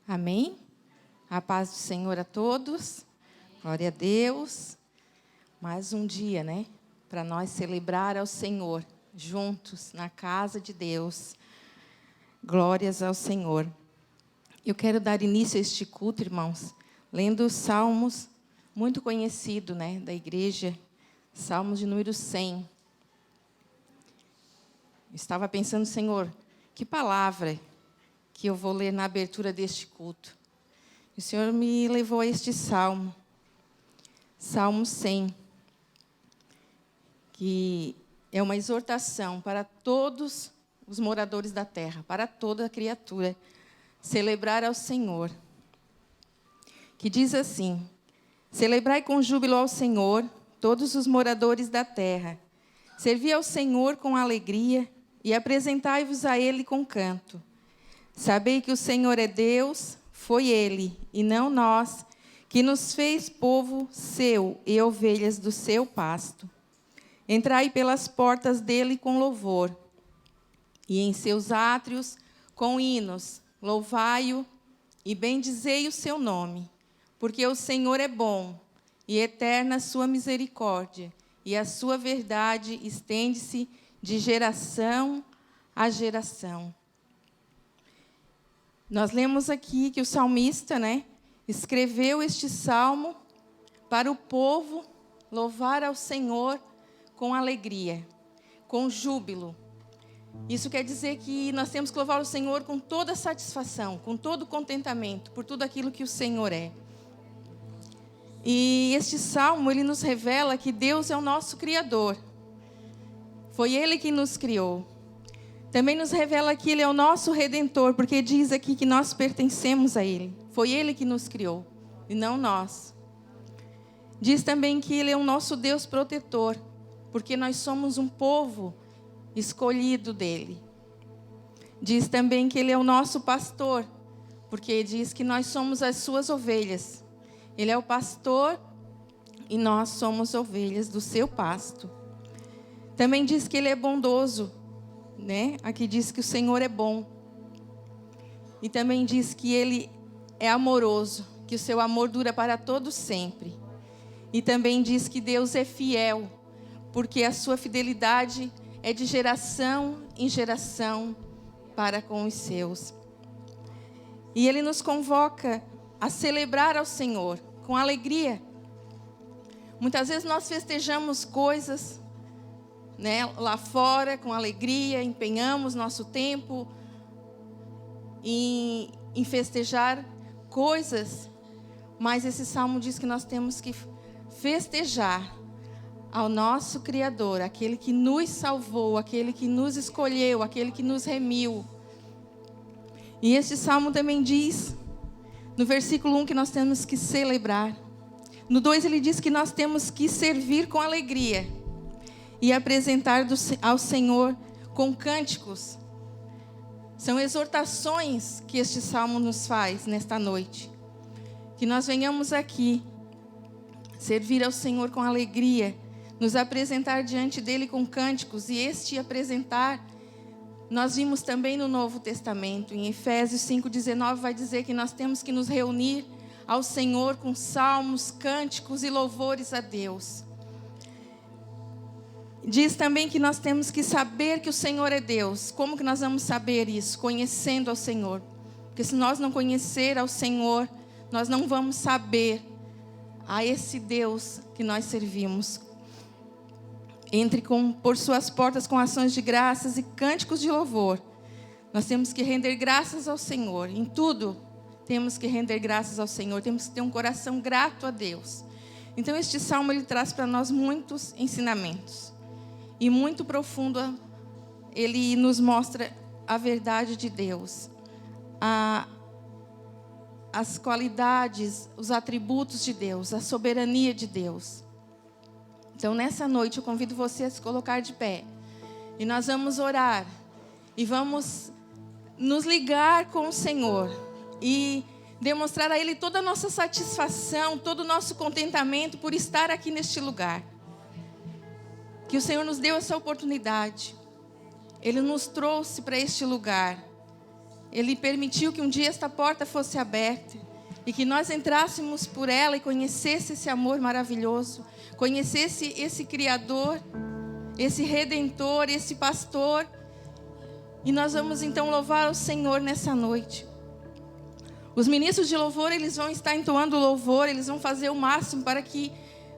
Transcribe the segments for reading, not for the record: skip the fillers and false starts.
Amém? A paz do Senhor a todos. Glória a Deus. Mais um dia, né? Para nós celebrar ao Senhor, juntos, na casa de Deus. Glórias ao Senhor. Eu quero dar início a este culto, irmãos, lendo os Salmos, muito conhecido, né? Da igreja. Salmos de número 100. Estava pensando, Senhor, que palavra que eu vou ler na abertura deste culto. O Senhor me levou a este salmo, Salmo 100, que é uma exortação para todos os moradores da terra, para toda a criatura, celebrar ao Senhor. Que diz assim: celebrai com júbilo ao Senhor, todos os moradores da terra. Servi ao Senhor com alegria e apresentai-vos a Ele com canto. Sabei que o Senhor é Deus, foi Ele, e não nós, que nos fez povo seu e ovelhas do seu pasto. Entrai pelas portas dele com louvor, e em seus átrios com hinos. Louvai-o e bendizei o seu nome, porque o Senhor é bom, e eterna a sua misericórdia, e a sua verdade estende-se de geração a geração. Nós lemos aqui que o salmista, né, escreveu este salmo para o povo louvar ao Senhor com alegria, com júbilo. Isso quer dizer que nós temos que louvar o Senhor com toda satisfação, com todo contentamento, por tudo aquilo que o Senhor é. E este salmo, ele nos revela que Deus é o nosso Criador. Foi Ele que nos criou. Também nos revela que Ele é o nosso Redentor, porque diz aqui que nós pertencemos a Ele. Foi Ele que nos criou, e não nós. Diz também que Ele é o nosso Deus protetor, porque nós somos um povo escolhido dEle. Diz também que Ele é o nosso pastor, porque diz que nós somos as suas ovelhas. Ele é o pastor e nós somos ovelhas do seu pasto. Também diz que Ele é bondoso, né? Aqui diz que o Senhor é bom. E também diz que Ele é amoroso, que o seu amor dura para todo sempre. E também diz que Deus é fiel, porque a sua fidelidade é de geração em geração para com os seus. E Ele nos convoca a celebrar ao Senhor com alegria. Muitas vezes nós festejamos coisas, né, lá fora com alegria, empenhamos nosso tempo em festejar coisas, mas esse salmo diz que nós temos que festejar ao nosso Criador, aquele que nos salvou, aquele que nos escolheu, aquele que nos remiu. E este salmo também diz, no versículo 1, que nós temos que celebrar. No 2 ele diz que nós temos que servir com alegria e apresentar ao Senhor com cânticos. São exortações que este salmo nos faz nesta noite. Que nós venhamos aqui servir ao Senhor com alegria, nos apresentar diante dele com cânticos. E este apresentar, nós vimos também no Novo Testamento. Em Efésios 5,19 vai dizer que nós temos que nos reunir ao Senhor com salmos, cânticos e louvores a Deus. Diz também que nós temos que saber que o Senhor é Deus. Como que nós vamos saber isso? Conhecendo ao Senhor. Porque se nós não conhecer ao Senhor, nós não vamos saber a esse Deus que nós servimos. Entre por suas portas com ações de graças e cânticos de louvor. Nós temos que render graças ao Senhor. Em tudo, temos que render graças ao Senhor. Temos que ter um coração grato a Deus. Então, este salmo ele traz para nós muitos ensinamentos. E muito profundo, ele nos mostra a verdade de Deus. As qualidades, os atributos de Deus, a soberania de Deus. Então, nessa noite, eu convido você a se colocar de pé. E nós vamos orar. E vamos nos ligar com o Senhor. E demonstrar a Ele toda a nossa satisfação, todo o nosso contentamento por estar aqui neste lugar. Que o Senhor nos deu essa oportunidade. Ele nos trouxe para este lugar. Ele permitiu que um dia esta porta fosse aberta e que nós entrássemos por ela e conhecesse esse amor maravilhoso, conhecesse esse Criador, esse Redentor, esse Pastor. E nós vamos então louvar o Senhor nessa noite. Os ministros de louvor, eles vão estar entoando louvor, eles vão fazer o máximo para que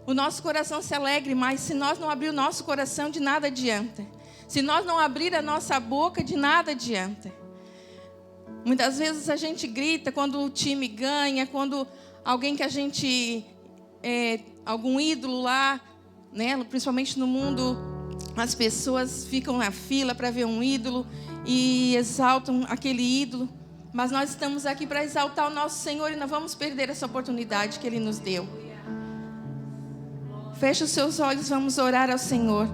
o nosso coração se alegre, mas se nós não abrir o nosso coração, de nada adianta. Se nós não abrir a nossa boca, de nada adianta. Muitas vezes a gente grita quando o time ganha, quando alguém que a gente, algum ídolo lá, né, principalmente no mundo, as pessoas ficam na fila para ver um ídolo e exaltam aquele ídolo. Mas nós estamos aqui para exaltar o nosso Senhor e não vamos perder essa oportunidade que Ele nos deu. Feche os seus olhos, vamos orar ao Senhor.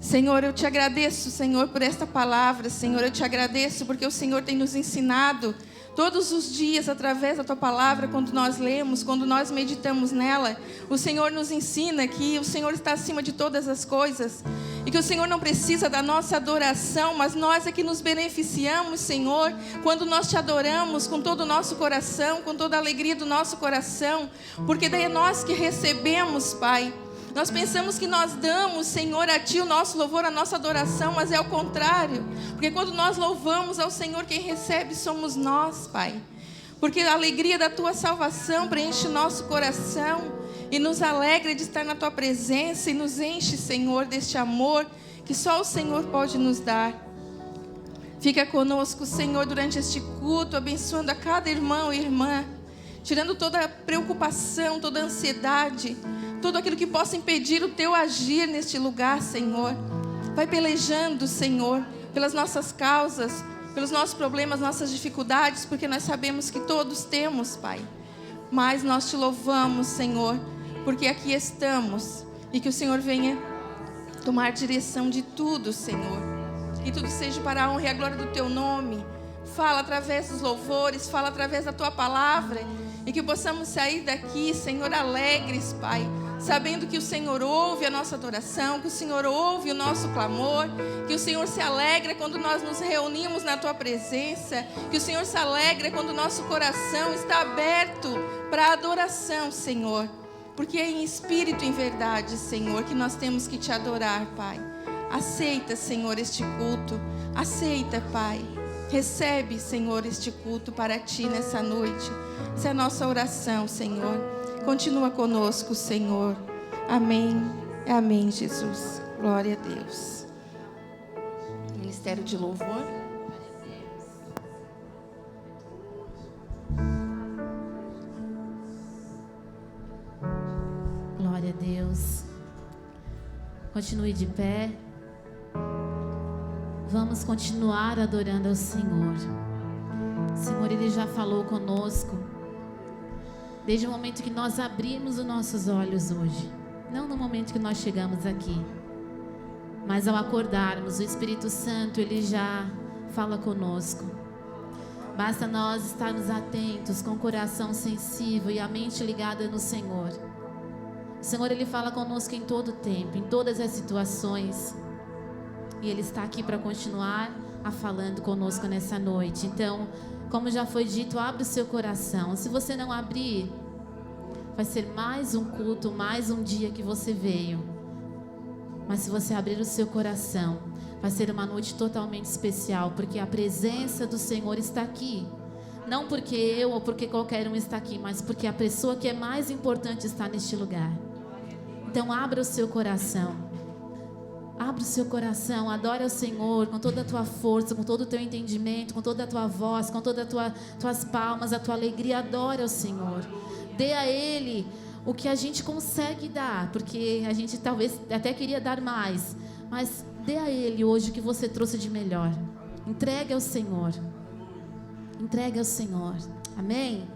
Senhor, eu te agradeço, Senhor, por esta palavra. Senhor, eu te agradeço porque o Senhor tem nos ensinado todos os dias, através da tua palavra, quando nós lemos, quando nós meditamos nela. O Senhor nos ensina que o Senhor está acima de todas as coisas e que o Senhor não precisa da nossa adoração, mas nós é que nos beneficiamos, Senhor, quando nós te adoramos com todo o nosso coração, com toda a alegria do nosso coração, porque daí é nós que recebemos, Pai. Nós pensamos que nós damos, Senhor, a Ti o nosso louvor, a nossa adoração, mas é o contrário. Porque quando nós louvamos ao Senhor, quem recebe somos nós, Pai. Porque a alegria da Tua salvação preenche o nosso coração e nos alegra de estar na Tua presença e nos enche, Senhor, deste amor que só o Senhor pode nos dar. Fica conosco, Senhor, durante este culto, abençoando a cada irmão e irmã, tirando toda a preocupação, toda a ansiedade, tudo aquilo que possa impedir o Teu agir neste lugar, Senhor. Vai pelejando, Senhor, pelas nossas causas, pelos nossos problemas, nossas dificuldades, porque nós sabemos que todos temos, Pai. Mas nós Te louvamos, Senhor, porque aqui estamos e que o Senhor venha tomar direção de tudo, Senhor. Que tudo seja para a honra e a glória do Teu nome. Fala através dos louvores, fala através da Tua palavra e que possamos sair daqui, Senhor, alegres, Pai, sabendo que o Senhor ouve a nossa adoração, que o Senhor ouve o nosso clamor, que o Senhor se alegra quando nós nos reunimos na Tua presença, que o Senhor se alegra quando o nosso coração está aberto para a adoração, Senhor, porque é em espírito e em verdade, Senhor, que nós temos que Te adorar, Pai. Aceita, Senhor, este culto, aceita, Pai, recebe, Senhor, este culto para Ti nessa noite. Essa é a nossa oração, Senhor. Continua conosco, Senhor. Amém. Amém, Jesus. Glória a Deus. Ministério de louvor. Glória a Deus. Continue de pé. Vamos continuar adorando ao Senhor. O Senhor, Ele já falou conosco desde o momento que nós abrimos os nossos olhos hoje. Não no momento que nós chegamos aqui, mas ao acordarmos, o Espírito Santo, Ele já fala conosco. Basta nós estarmos atentos, com o coração sensível e a mente ligada no Senhor. O Senhor, Ele fala conosco em todo o tempo, em todas as situações. E Ele está aqui para continuar falando conosco nessa noite. Então, como já foi dito, abre o seu coração. Se você não abrir, vai ser mais um culto, mais um dia que você veio. Mas se você abrir o seu coração, vai ser uma noite totalmente especial, porque a presença do Senhor está aqui. Não porque eu ou porque qualquer um está aqui, mas porque a pessoa que é mais importante está neste lugar. Então abra o seu coração. Abra o seu coração, adore ao Senhor com toda a tua força, com todo o teu entendimento, com toda a tua voz, com todas as tuas palmas, a tua alegria. Adore ao Senhor. Dê a Ele o que a gente consegue dar, porque a gente talvez até queria dar mais, mas dê a Ele hoje o que você trouxe de melhor. Entregue ao Senhor. Entregue ao Senhor. Amém?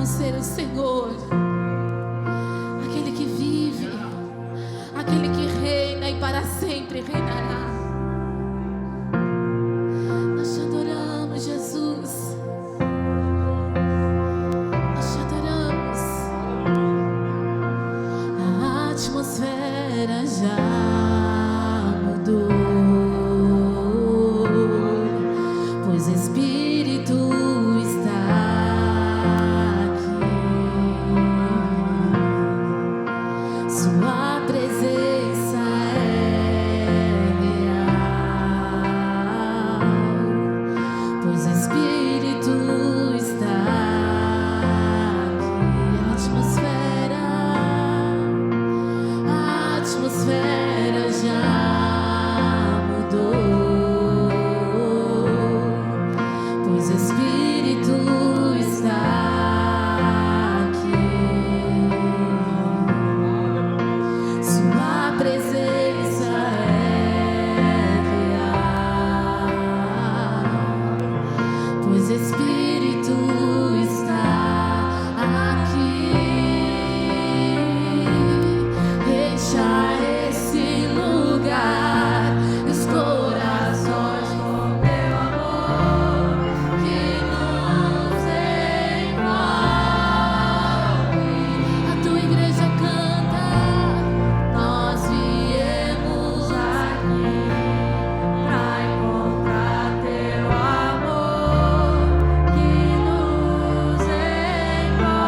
não ser o Senhor, aquele que vive, aquele que reina e para sempre reinará. Nós te adoramos, Jesus. Nós te adoramos. A atmosfera já mudou, pois o Espírito está aqui. Sua presença é real, pois o Espírito está aqui. A atmosfera já mudou, pois o Espírito está aqui. Sua presença é real, pois o Espírito está aqui. Deixa esse lugar, os corações com teu amor que nos envolve. A tua igreja canta, nós viemos aqui pra encontrar teu amor que nos envolve.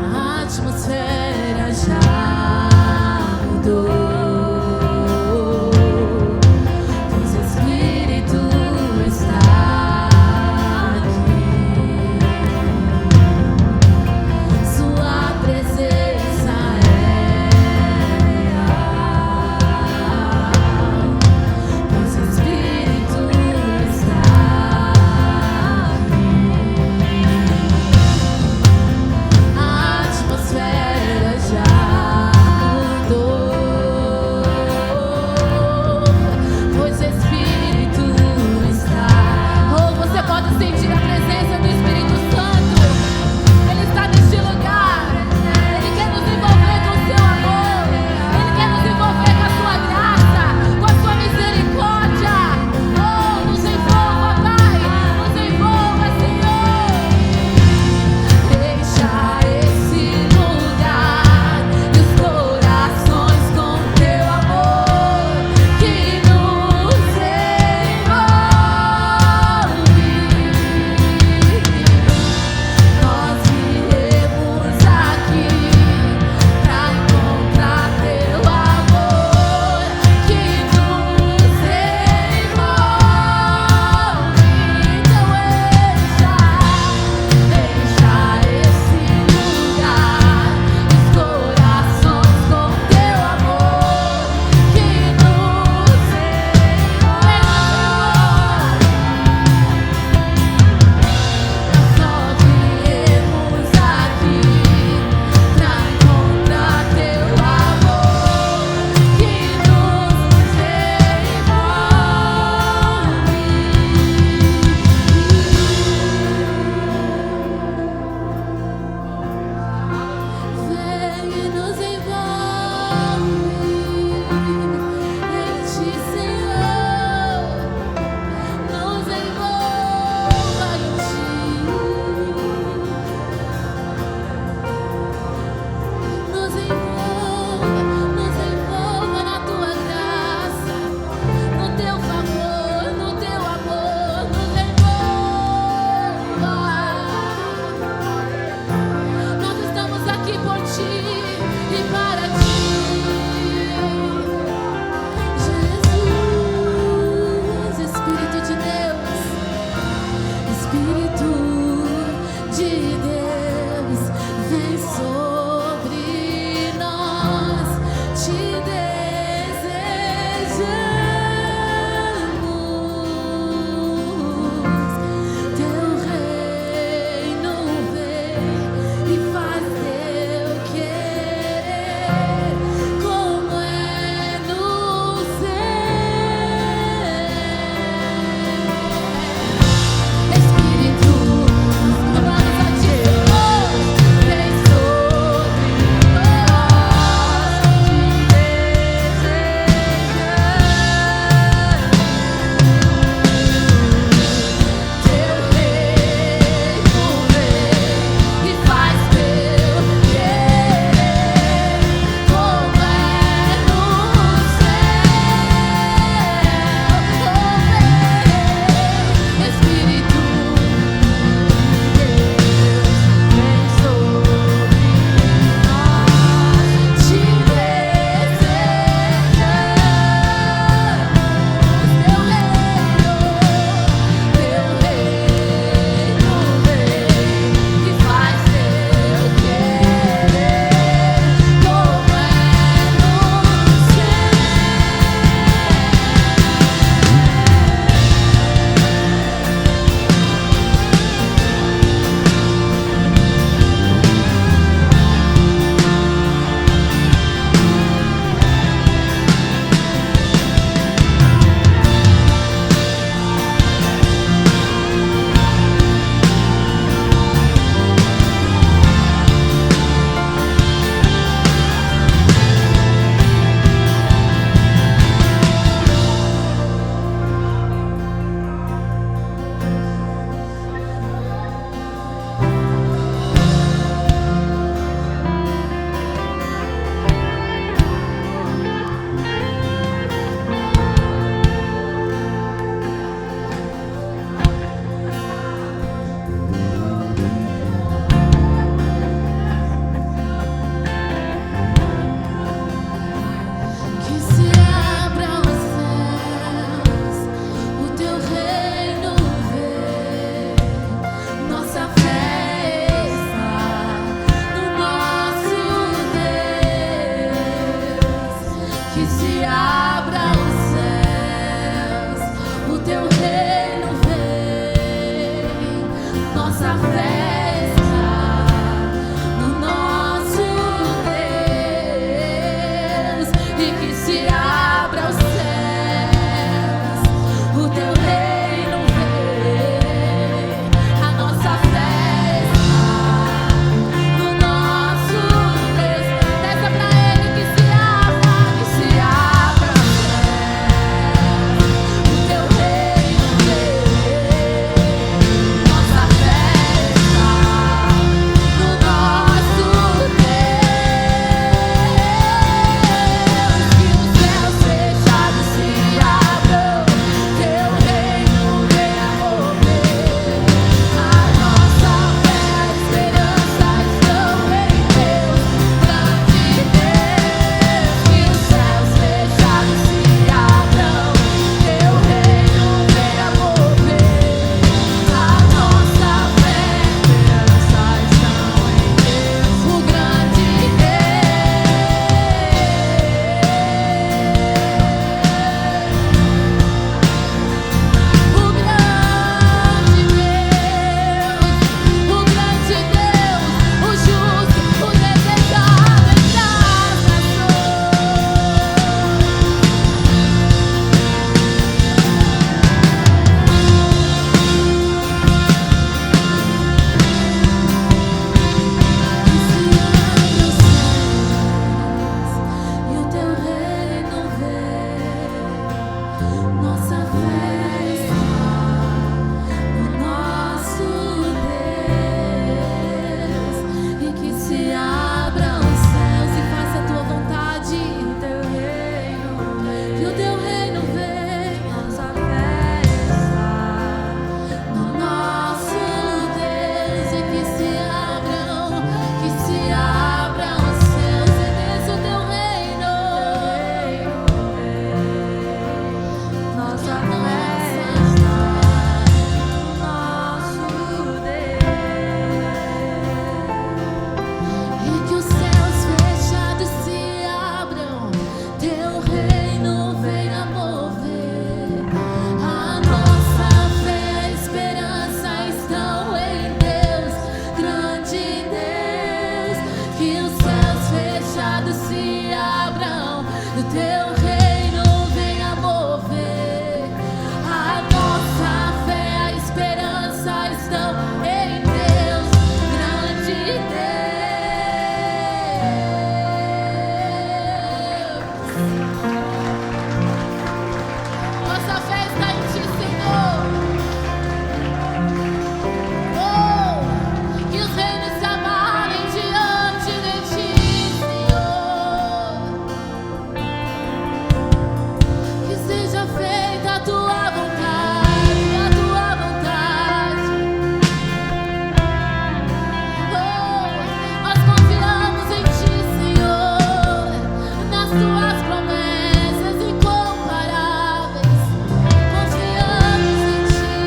A atmosfera já mudou, pois o Espírito está aqui. Sua presença é real, pois o Espírito está aqui. A atmosfera já mudou, pois o Espírito está. Ou você pode sentir a presença do Espírito Santo. Ele está neste lugar. Ele quer nos envolver com o seu amor. Ele quer nos envolver com a sua graça, com a sua misericórdia. Oh, nos envolva, Pai. Nos envolva, Senhor. Deixa esse lugar e os corações com teu amor que nos envolve. Nós viemos aqui pra encontrar teu amor que nos envolve. Então deixa esse lugar, os corações com teu amor que nos envolve. Nós só viemos aqui pra encontrar teu amor que nos envolve. Vem e nos envolve em ti, Senhor. Nos envolva em ti. Nos envolva na tua graça, no teu favor, no teu amor. Nos envolva. Nós estamos aqui por ti e para ti. Jesus, Espírito de Deus, Espírito de Deus, vem sobre nós, te desejamos. Teu reino vem e faz teu querer. Nossa fé está no nosso Deus, e que se abra os céus, o teu reino vem. A nossa fé está no nosso Deus. Peça pra Ele que se abra os céus, o teu reino vem. Nossa fé está no nosso Deus. Que os céus fechados se abram, teu reino venha mover. A nossa fé, a esperança estão em Deus, grande Deus. Que os céus fechados se abram, teu reino venha mover. A nossa fé, a esperança estão em Deus, o grande Deus, o justo, o desejado entre as e o teu reino vem. Nossa fé está no nosso Deus, e que se abram os céus e faça a tua vontade. O teu reino vem, que o teu reino vem. Nossa fé está no nosso Deus, e que se abram os céus e desça o teu reino. Nossa fé está no nosso Deus, e que os céus fechados se abram, teu reino venha mover. A nossa fé, a esperança estão em Deus, grande Deus. Que os céus fechados se abram, e o teu reino venha mover. A nossa fé, a esperança estão em Deus, grande Deus. Nossa fé está em ti, Senhor. Oh, que os reinos se abalem diante de ti, Senhor. Que seja feita a tua vontade, a tua vontade. Oh, nós confiamos em ti, Senhor, nas tuas promessas incomparáveis. Confiamos em ti,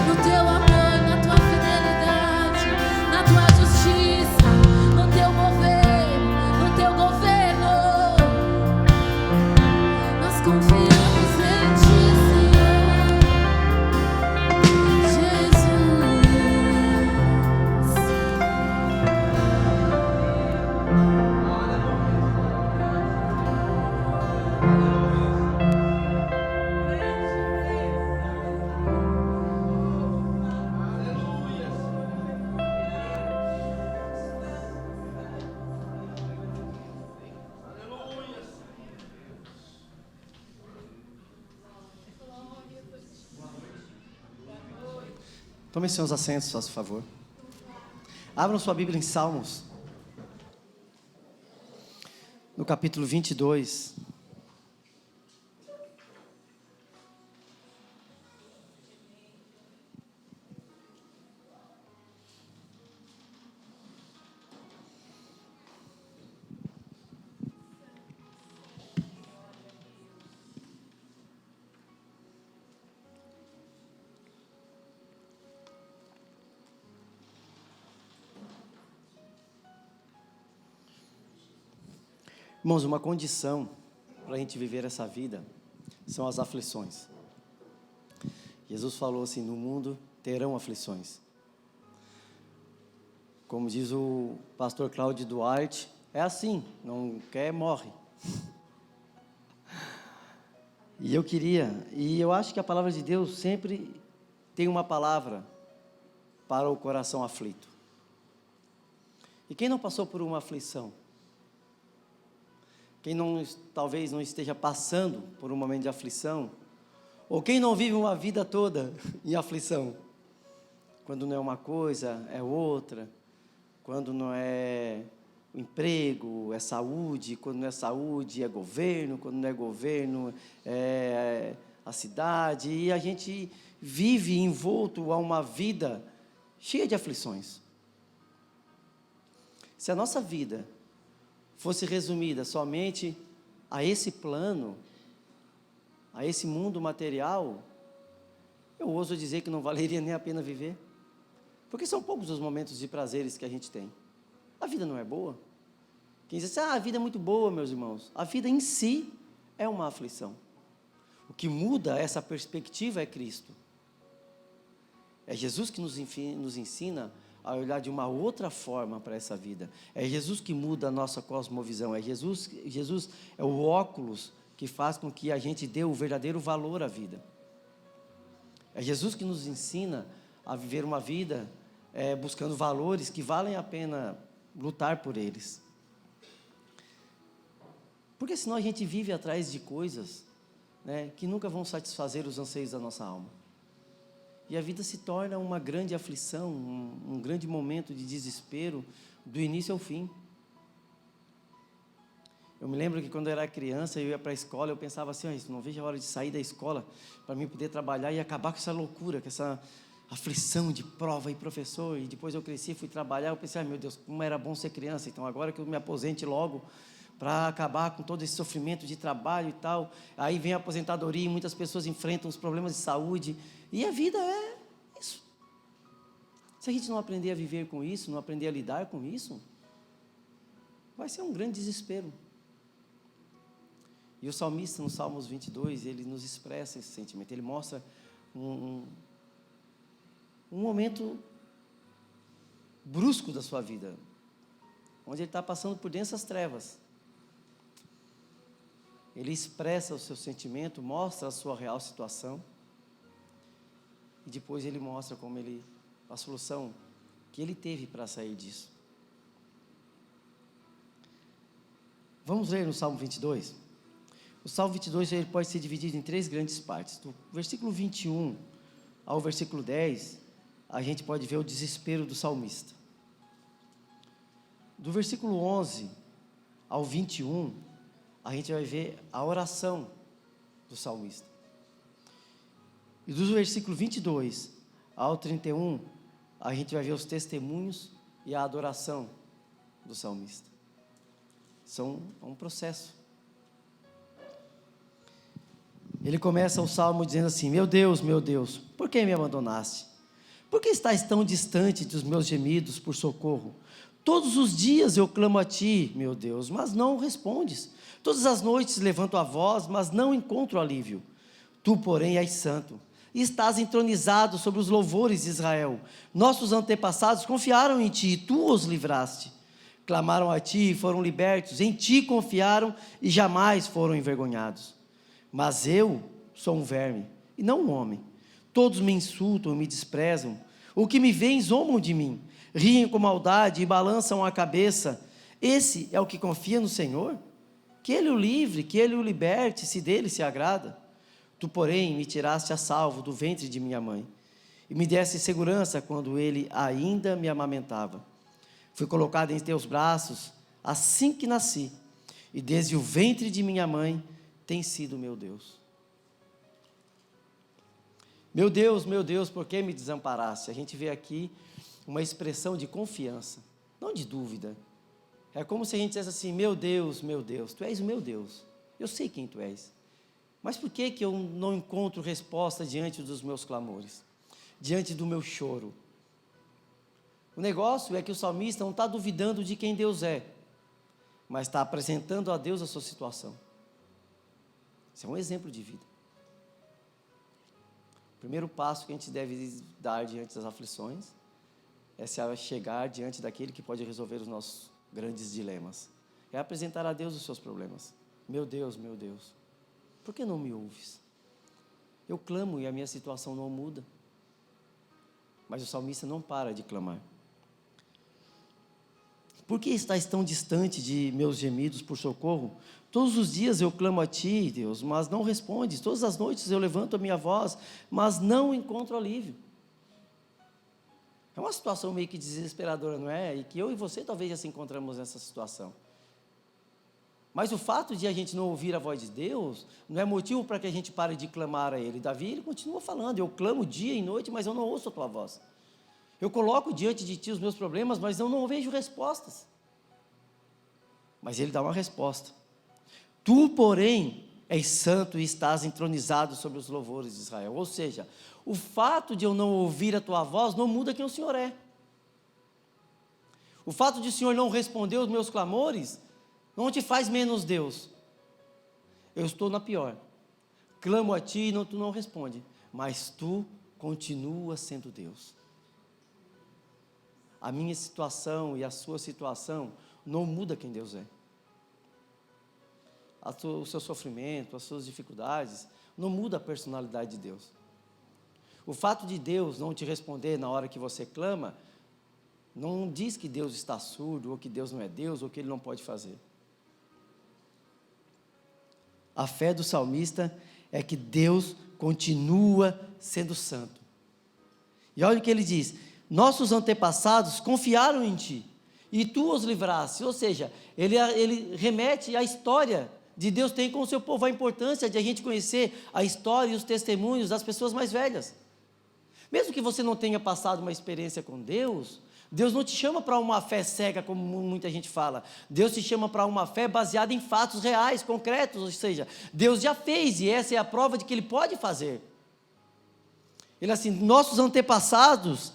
no teu amor, na tua fidelidade, na tua justiça, no teu mover, no teu governo. Nós confiamos em ti, Senhor Jesus. Tomem seus assentos, por favor. Abram sua Bíblia em Salmos, no capítulo 22. Irmãos, uma condição para a gente viver essa vida são as aflições. Jesus falou assim: no mundo terão aflições. Como diz o pastor Cláudio Duarte, é assim, não quer, morre. E eu acho que a palavra de Deus sempre tem uma palavra para o coração aflito. E quem não passou por uma aflição? Quem talvez não esteja passando por um momento de aflição, ou quem não vive uma vida toda em aflição, quando não é uma coisa, é outra, quando não é o emprego, é saúde, quando não é saúde, é governo, quando não é governo, é a cidade, e a gente vive envolto a uma vida cheia de aflições. Se a nossa vida fosse resumida somente a esse plano, a esse mundo material, eu ouso dizer que não valeria nem a pena viver, porque são poucos os momentos de prazeres que a gente tem. A vida não é boa. Quem diz assim, a vida é muito boa, meus irmãos, a vida em si é uma aflição. O que muda essa perspectiva é Cristo. É Jesus que nos ensina a olhar de uma outra forma para essa vida. É Jesus que muda a nossa cosmovisão. É Jesus é o óculos que faz com que a gente dê o verdadeiro valor à vida. É Jesus que nos ensina a viver uma vida buscando valores que valem a pena lutar por eles. Porque senão a gente vive atrás de coisas, né, que nunca vão satisfazer os anseios da nossa alma. E a vida se torna uma grande aflição, um grande momento de desespero, do início ao fim. Eu me lembro que quando eu era criança, eu ia para a escola, eu pensava assim, não vejo a hora de sair da escola, para mim poder trabalhar e acabar com essa loucura, com essa aflição de prova e professor. E depois eu cresci, fui trabalhar, eu pensei, meu Deus, como era bom ser criança, então agora que eu me aposente logo, para acabar com todo esse sofrimento de trabalho e tal. Aí vem a aposentadoria e muitas pessoas enfrentam os problemas de saúde. E a vida é isso. Se a gente não aprender a viver com isso, não aprender a lidar com isso, vai ser um grande desespero. E o salmista, no Salmos 22, ele nos expressa esse sentimento. Ele mostra um momento brusco da sua vida, onde ele está passando por densas trevas. Ele expressa o seu sentimento, mostra a sua real situação, e depois ele mostra a solução que ele teve para sair disso. Vamos ler no Salmo 22? O Salmo 22 ele pode ser dividido em 3 grandes partes. Do versículo 21 ao versículo 10, a gente pode ver o desespero do salmista. Do versículo 11 ao 21, a gente vai ver a oração do salmista. E do versículo 22 ao 31, a gente vai ver os testemunhos e a adoração do salmista. São um processo. Ele começa o salmo dizendo assim, meu Deus, por que me abandonaste? Por que estás tão distante dos meus gemidos por socorro? Todos os dias eu clamo a ti, meu Deus, mas não respondes. Todas as noites levanto a voz, mas não encontro alívio. Tu, porém, és santo, e estás entronizado sobre os louvores de Israel. Nossos antepassados confiaram em ti, e tu os livraste. Clamaram a ti e foram libertos, em ti confiaram e jamais foram envergonhados. Mas eu sou um verme, e não um homem. Todos me insultam e me desprezam. O que me veem zombam de mim, riem com maldade e balançam a cabeça. Esse é o que confia no Senhor? Que Ele o livre, que Ele o liberte, se dele se agrada. Tu, porém, me tiraste a salvo do ventre de minha mãe, e me deste segurança quando ele ainda me amamentava. Fui colocado em teus braços assim que nasci, e desde o ventre de minha mãe tem sido meu Deus. Meu Deus, por que me desamparaste? A gente vê aqui uma expressão de confiança, não de dúvida. É como se a gente dissesse assim, meu Deus, tu és o meu Deus, eu sei quem tu és, mas por que eu não encontro resposta diante dos meus clamores, diante do meu choro? O negócio é que o salmista não está duvidando de quem Deus é, mas está apresentando a Deus a sua situação. Isso é um exemplo de vida. primeiro passo que a gente deve dar diante das aflições é se chegar diante daquele que pode resolver os nossos grandes dilemas. É apresentar a Deus os seus problemas. Meu Deus, por que não me ouves? Eu clamo e a minha situação não muda. Mas o salmista não para de clamar. Por que estás tão distante de meus gemidos por socorro? Todos os dias eu clamo a ti, Deus, mas não respondes. Todas as noites eu levanto a minha voz, mas não encontro alívio. É uma situação meio que desesperadora, não é? E que eu e você talvez já se encontramos nessa situação. Mas o fato de a gente não ouvir a voz de Deus não é motivo para que a gente pare de clamar a Ele. Davi, ele continua falando, eu clamo dia e noite, mas eu não ouço a tua voz. Eu coloco diante de ti os meus problemas, mas eu não vejo respostas. Mas ele dá uma resposta. Tu, porém, és santo e estás entronizado sobre os louvores de Israel. Ou seja, o fato de eu não ouvir a tua voz não muda quem o Senhor é. O fato de o Senhor não responder os meus clamores não te faz menos Deus. Eu estou na pior. Clamo a ti e tu não responde. Mas tu continuas sendo Deus. A minha situação e a sua situação não muda quem Deus é. O seu sofrimento, as suas dificuldades, não muda a personalidade de Deus. O fato de Deus não te responder na hora que você clama, não diz que Deus está surdo, ou que Deus não é Deus, ou que Ele não pode fazer. A fé do salmista é que Deus continua sendo santo. E olha o que ele diz: nossos antepassados confiaram em ti, e tu os livraste. Ou seja, ele remete à história de Deus tem com o seu povo, a importância de a gente conhecer a história e os testemunhos das pessoas mais velhas. Mesmo que você não tenha passado uma experiência com Deus, Deus não te chama para uma fé cega, como muita gente fala. Deus te chama para uma fé baseada em fatos reais, concretos, ou seja, Deus já fez e essa é a prova de que Ele pode fazer. Ele assim, nossos antepassados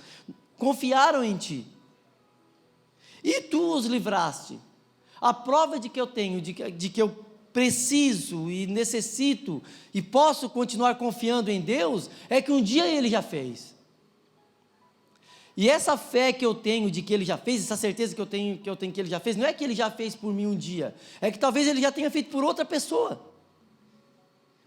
confiaram em ti, e tu os livraste. A prova de que eu tenho, de que eu preciso e necessito e posso continuar confiando em Deus, é que um dia Ele já fez. E essa fé que eu tenho de que Ele já fez, essa certeza que eu tenho que Ele já fez, não é que Ele já fez por mim um dia, é que talvez Ele já tenha feito por outra pessoa.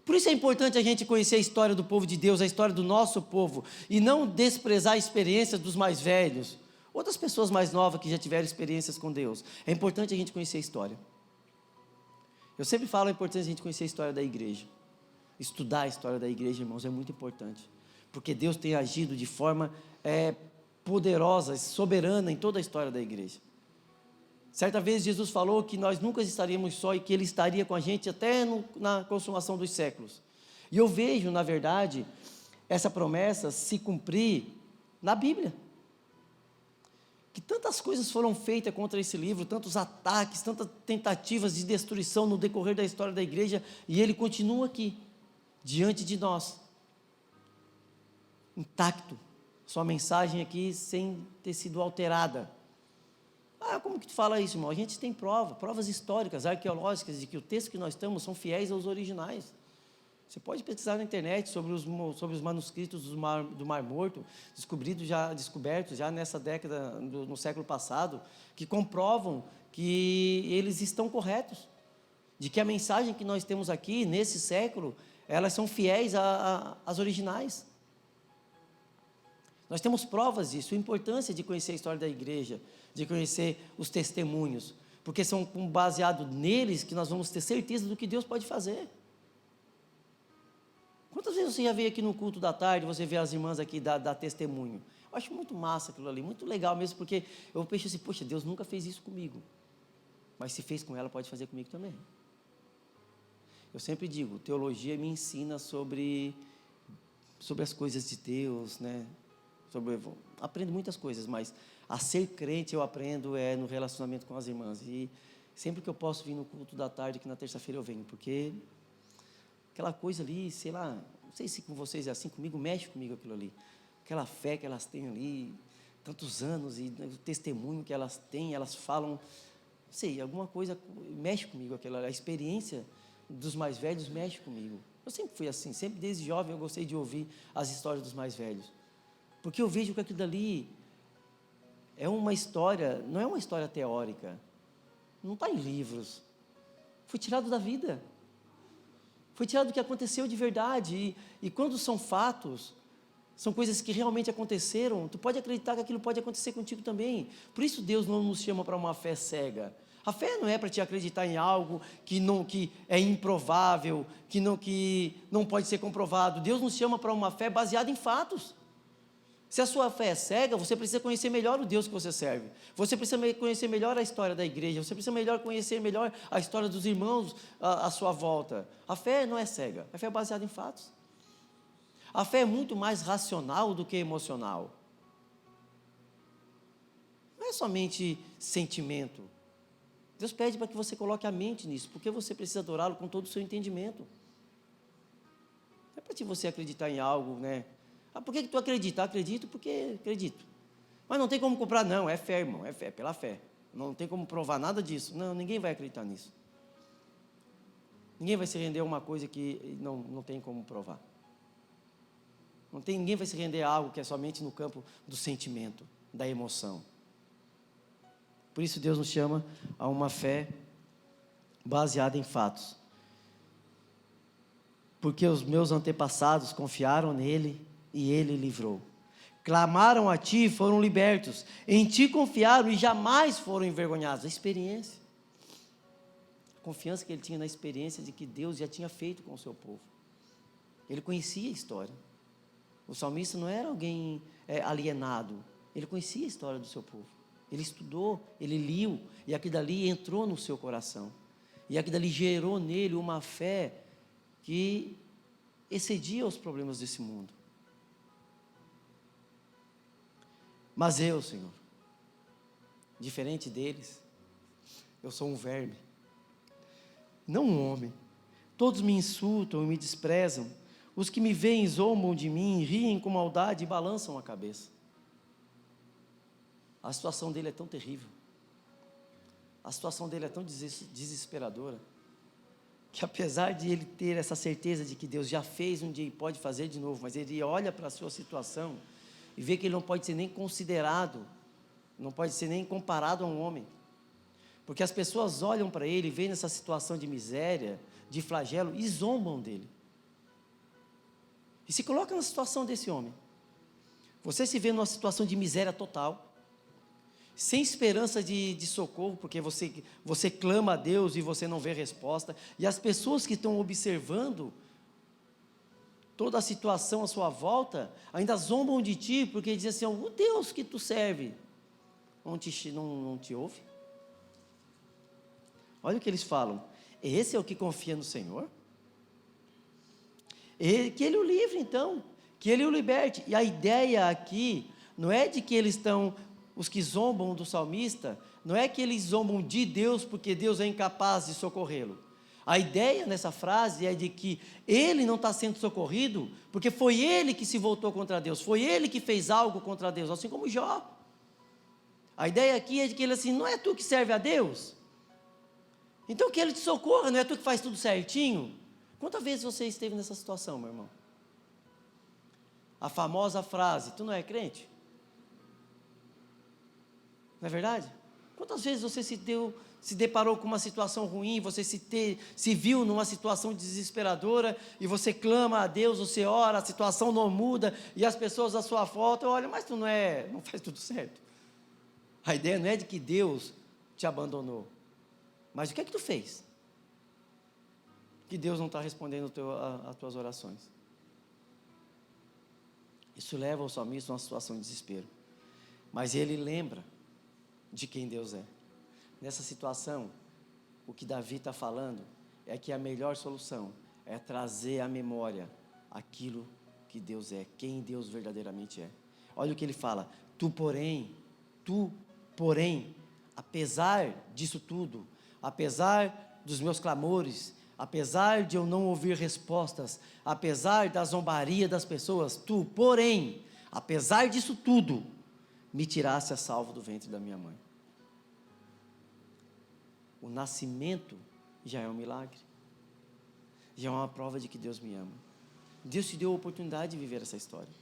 Por isso é importante a gente conhecer a história do povo de Deus, a história do nosso povo, e não desprezar a experiência dos mais velhos, outras pessoas mais novas que já tiveram experiências com Deus. É importante a gente conhecer a história. Eu sempre falo a importância de a gente conhecer a história da igreja. Estudar a história da igreja, irmãos, é muito importante, porque Deus tem agido de forma poderosa, soberana em toda a história da igreja. Certa vez Jesus falou que nós nunca estaríamos só e que Ele estaria com a gente até na consumação dos séculos. E eu vejo, na verdade, essa promessa se cumprir na Bíblia. Que tantas coisas foram feitas contra esse livro, tantos ataques, tantas tentativas de destruição no decorrer da história da igreja, e Ele continua aqui, diante de nós, intacto, sua mensagem aqui sem ter sido alterada. Como que tu fala isso, irmão? A gente tem provas históricas, arqueológicas, de que o texto que nós estamos são fiéis aos originais. Você pode pesquisar na internet sobre os manuscritos do Mar Morto, descobertos já nessa década, no século passado, que comprovam que eles estão corretos, de que a mensagem que nós temos aqui, nesse século, elas são fiéis às originais. Nós temos provas disso, a importância de conhecer a história da igreja, de conhecer os testemunhos, porque são baseados neles que nós vamos ter certeza do que Deus pode fazer. Quantas vezes você já veio aqui no culto da tarde, você vê as irmãs aqui dar testemunho? Eu acho muito massa aquilo ali, muito legal mesmo, porque eu penso assim, poxa, Deus nunca fez isso comigo, mas se fez com ela, pode fazer comigo também. Eu sempre digo, teologia me ensina sobre as coisas de Deus, né? Aprendo muitas coisas, mas a ser crente eu aprendo no relacionamento com as irmãs, e sempre que eu posso vir no culto da tarde, que na terça-feira eu venho, porque aquela coisa ali, sei lá, não sei se com vocês é assim, mexe comigo aquilo ali, aquela fé que elas têm ali, tantos anos, e o testemunho que elas têm, elas falam, não sei, alguma coisa mexe comigo, a experiência dos mais velhos mexe comigo, Eu sempre fui assim, sempre desde jovem eu gostei de ouvir as histórias dos mais velhos. Porque eu vejo que aquilo dali é uma história, não é uma história teórica, não está em livros, foi tirado da vida, foi tirado do que aconteceu de verdade, e quando são fatos, são coisas que realmente aconteceram, tu pode acreditar que aquilo pode acontecer contigo também. Por isso Deus não nos chama para uma fé cega. A fé não é para te acreditar em algo que é improvável, que não pode ser comprovado. Deus nos chama para uma fé baseada em fatos. Se a sua fé é cega, você precisa conhecer melhor o Deus que você serve. Você precisa conhecer melhor a história da igreja. Você precisa conhecer melhor a história dos irmãos à sua volta. A fé não é cega, a fé é baseada em fatos. A fé é muito mais racional do que emocional. Não é somente sentimento. Deus pede para que você coloque a mente nisso, porque você precisa adorá-lo com todo o seu entendimento. Não é para você acreditar em algo, né? Ah, por que tu acredita? Acredito porque acredito. Mas não tem como comprar, não, é fé, irmão, é fé, pela fé. Não tem como provar nada disso. Não, ninguém vai acreditar nisso. Ninguém vai se render a uma coisa que não tem como provar. Ninguém vai se render a algo que é somente no campo do sentimento, da emoção. Por isso Deus nos chama a uma fé baseada em fatos. Porque os meus antepassados confiaram nele e ele livrou. Clamaram a ti e foram libertos. Em ti confiaram e jamais foram envergonhados. A experiência. A confiança que ele tinha na experiência de que Deus já tinha feito com o seu povo. Ele conhecia a história. O salmista não era alguém alienado. Ele conhecia a história do seu povo. Ele estudou, ele liu, e aquilo dali entrou no seu coração. E aquilo dali gerou nele uma fé que excedia os problemas desse mundo. Mas eu, Senhor, diferente deles, eu sou um verme, não um homem. Todos me insultam e me desprezam. Os que me veem zombam de mim, riem com maldade e balançam a cabeça. A situação dele é tão terrível. A situação dele é tão desesperadora, que apesar de ele ter essa certeza de que Deus já fez um dia e pode fazer de novo, mas ele olha para a sua situação e vê que ele não pode ser nem considerado, não pode ser nem comparado a um homem. Porque as pessoas olham para ele, veem nessa situação de miséria, de flagelo, e zombam dele. E se coloca na situação desse homem. Você se vê numa situação de miséria total, sem esperança de socorro, porque você clama a Deus e você não vê resposta, e as pessoas que estão observando toda a situação à sua volta, ainda zombam de ti, porque dizem assim, o Deus que tu serve, não te ouve? Olha o que eles falam, esse é o que confia no Senhor? Que Ele o livre então, que Ele o liberte. E a ideia aqui, não é de que eles estão, os que zombam do salmista, não é que eles zombam de Deus, porque Deus é incapaz de socorrê-lo. A ideia nessa frase é de que ele não está sendo socorrido, porque foi ele que se voltou contra Deus, foi ele que fez algo contra Deus, assim como Jó. A ideia aqui é de que ele assim, não é tu que serve a Deus? Então que ele te socorra, não é tu que faz tudo certinho? Quantas vezes você esteve nessa situação, meu irmão? A famosa frase, tu não é crente? Não é verdade? Quantas vezes você se deparou com uma situação ruim, você se viu numa situação desesperadora, e você clama a Deus, você ora, a situação não muda, e as pessoas à sua volta olham, mas tu não faz tudo certo. A ideia não é de que Deus te abandonou, mas o que é que tu fez? Que Deus não está respondendo as tuas orações. Isso leva o salmista a uma situação de desespero. Mas ele lembra de quem Deus é. Nessa situação, o que Davi está falando é que a melhor solução é trazer à memória aquilo que Deus é, quem Deus verdadeiramente é. Olha o que ele fala, tu porém, apesar disso tudo, apesar dos meus clamores, apesar de eu não ouvir respostas, apesar da zombaria das pessoas, tu, porém, apesar disso tudo, me tirasse a salvo do ventre da minha mãe. O nascimento já é um milagre. já é uma prova de que Deus me ama. Deus te deu a oportunidade de viver essa história.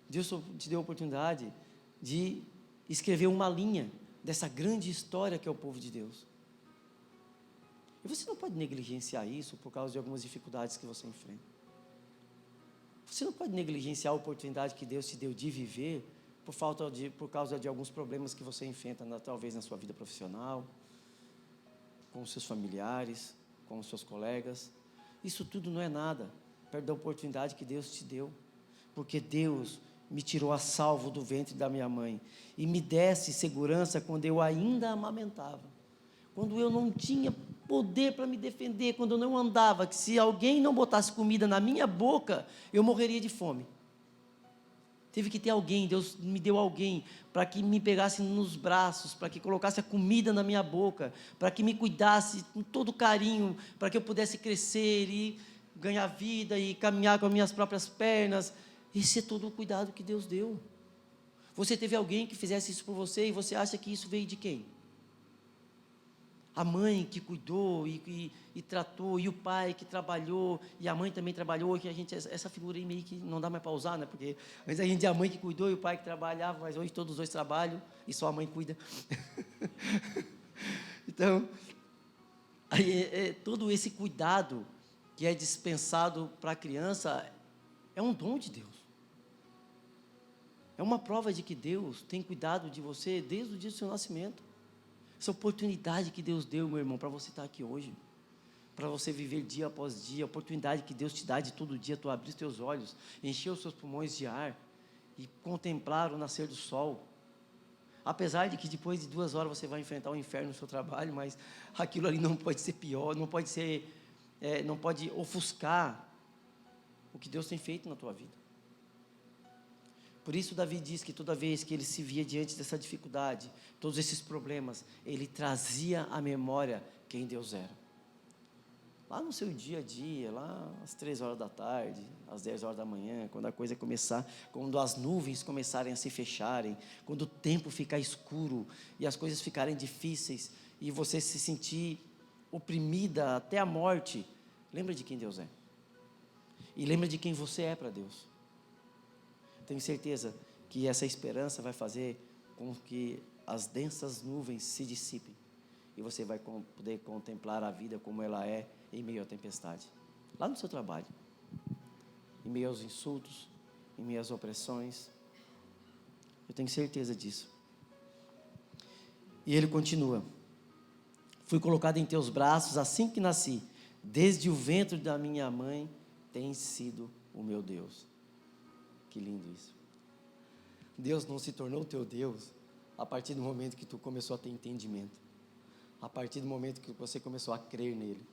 Deus te deu a oportunidade de escrever uma linha dessa grande história que é o povo de Deus. E você não pode negligenciar isso por causa de algumas dificuldades que você enfrenta. Você não pode negligenciar a oportunidade que Deus te deu de viver por causa de alguns problemas que você enfrenta, talvez na sua vida profissional, com os seus familiares, com os seus colegas. Isso tudo não é nada perto da oportunidade que Deus te deu, porque Deus me tirou a salvo do ventre da minha mãe e me desse segurança quando eu ainda amamentava, quando eu não tinha poder para me defender, quando eu não andava, que se alguém não botasse comida na minha boca, eu morreria de fome. Teve que ter alguém, Deus me deu alguém para que me pegasse nos braços, para que colocasse a comida na minha boca, para que me cuidasse com todo carinho, para que eu pudesse crescer e ganhar vida e caminhar com as minhas próprias pernas. Esse é todo o cuidado que Deus deu. Você teve alguém que fizesse isso por você e você acha que isso veio de quem? A mãe que cuidou e tratou, e o pai que trabalhou, e a mãe também trabalhou, que a gente, essa figura aí meio que não dá mais para usar, né? Porque antes a gente tinha a mãe que cuidou e o pai que trabalhava, mas hoje todos os dois trabalham e só a mãe cuida. Então, todo esse cuidado que é dispensado para a criança é um dom de Deus. É uma prova de que Deus tem cuidado de você desde o dia do seu nascimento. Essa oportunidade que Deus deu, meu irmão, para você estar aqui hoje, para você viver dia após dia, a oportunidade que Deus te dá de todo dia, tu abrir os teus olhos, encher os seus pulmões de ar e contemplar o nascer do sol. Apesar de que depois de 2 horas você vai enfrentar o inferno no seu trabalho, mas aquilo ali não pode ser pior, não pode ofuscar o que Deus tem feito na tua vida. Por isso Davi diz que toda vez que ele se via diante dessa dificuldade, todos esses problemas, ele trazia à memória quem Deus era. Lá no seu dia a dia, lá às 3 horas da tarde, às 10 horas da manhã, quando a coisa começar, quando as nuvens começarem a se fecharem, quando o tempo ficar escuro e as coisas ficarem difíceis e você se sentir oprimida até a morte, lembra de quem Deus é. E lembra de quem você é para Deus. Tenho certeza que essa esperança vai fazer com que as densas nuvens se dissipem e você vai poder contemplar a vida como ela é em meio à tempestade. Lá no seu trabalho, em meio aos insultos, em meio às opressões. Eu tenho certeza disso. E ele continua: fui colocado em teus braços assim que nasci, desde o ventre da minha mãe tens sido o meu Deus. Que lindo isso. Deus não se tornou teu Deus a partir do momento que tu começou a ter entendimento, a partir do momento que você começou a crer nele.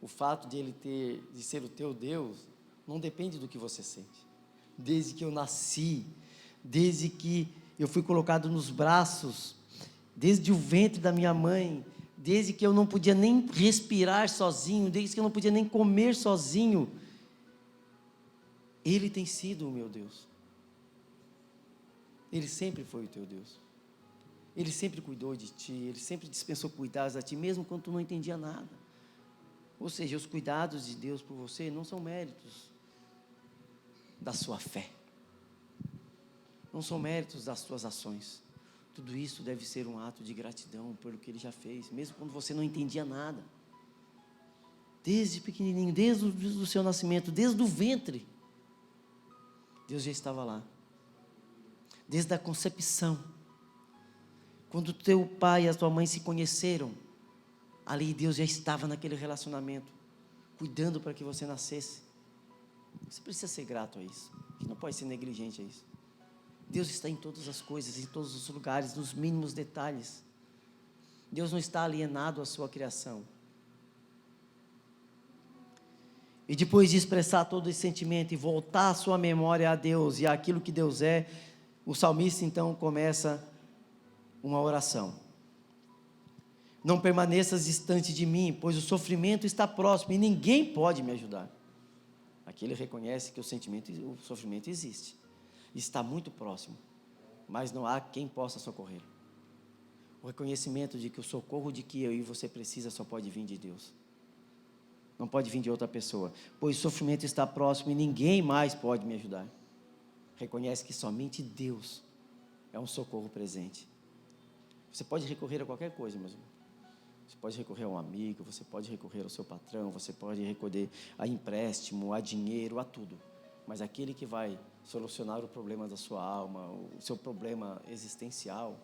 O fato de ser o teu Deus não depende do que você sente. Desde que eu nasci, desde que eu fui colocado nos braços, desde o ventre da minha mãe, desde que eu não podia nem respirar sozinho, desde que eu não podia nem comer sozinho, Ele tem sido o meu Deus. Ele sempre foi o teu Deus. Ele sempre cuidou de ti, Ele sempre dispensou cuidados a ti, mesmo quando tu não entendia nada. Ou seja, os cuidados de Deus por você não são méritos da sua fé, não são méritos das suas ações. Tudo isso deve ser um ato de gratidão pelo que Ele já fez, mesmo quando você não entendia nada. Desde pequenininho, desde o seu nascimento, desde o ventre, Deus já estava lá. Desde a concepção. Quando teu pai e a tua mãe se conheceram, ali Deus já estava naquele relacionamento, cuidando para que você nascesse. Você precisa ser grato a isso. Você não pode ser negligente a isso. Deus está em todas as coisas, em todos os lugares, nos mínimos detalhes. Deus não está alienado à sua criação. E depois de expressar todo esse sentimento e voltar a sua memória a Deus e àquilo que Deus é, o salmista então começa uma oração. Não permaneças distante de mim, pois o sofrimento está próximo e ninguém pode me ajudar. Aqui ele reconhece que o sofrimento existe, está muito próximo, mas não há quem possa socorrer. O reconhecimento de que o socorro de que eu e você precisa só pode vir de Deus. não pode vir de outra pessoa, pois o sofrimento está próximo e ninguém mais pode me ajudar. Reconhece que somente Deus é um socorro presente. Você pode recorrer a qualquer coisa, meus irmãos. Você pode recorrer a um amigo, você pode recorrer ao seu patrão, você pode recorrer a empréstimo, a dinheiro, a tudo. Mas aquele que vai solucionar o problema da sua alma, o seu problema existencial,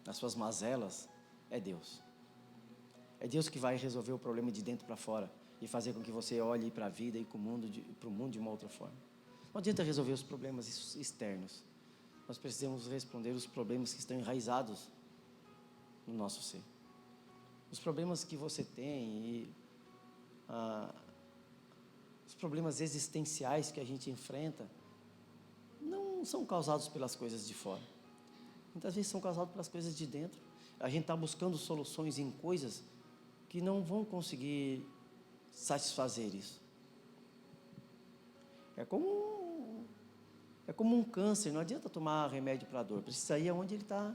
as suas mazelas, é Deus. É Deus que vai resolver o problema de dentro para fora e fazer com que você olhe para a vida e para o mundo de uma outra forma. Não adianta resolver os problemas externos. Nós precisamos responder os problemas que estão enraizados no nosso ser. Os problemas que você tem e os problemas existenciais que a gente enfrenta não são causados pelas coisas de fora. Muitas vezes são causados pelas coisas de dentro. A gente está buscando soluções em coisas que não vão conseguir satisfazer isso. É como um câncer, não adianta tomar remédio para a dor, precisa ir aonde ele está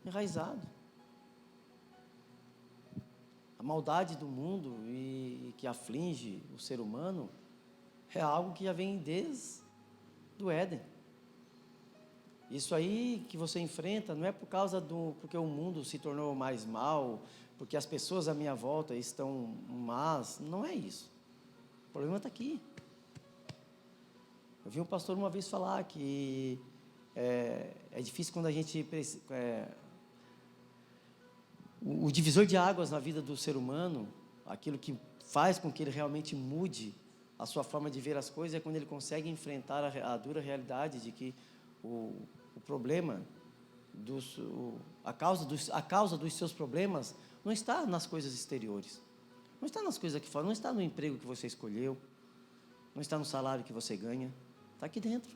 enraizado. A maldade do mundo e que aflige o ser humano é algo que já vem desde o Éden. Isso aí que você enfrenta não é porque o mundo se tornou mais mal, porque as pessoas à minha volta estão más, não é isso. O problema está aqui. Eu vi um pastor uma vez falar que é difícil quando a gente... O divisor de águas na vida do ser humano, aquilo que faz com que ele realmente mude a sua forma de ver as coisas, é quando ele consegue enfrentar a dura realidade de que o problema, a causa dos seus problemas não está nas coisas exteriores, não está nas coisas aqui fora, não está no emprego que você escolheu, não está no salário que você ganha, está aqui dentro.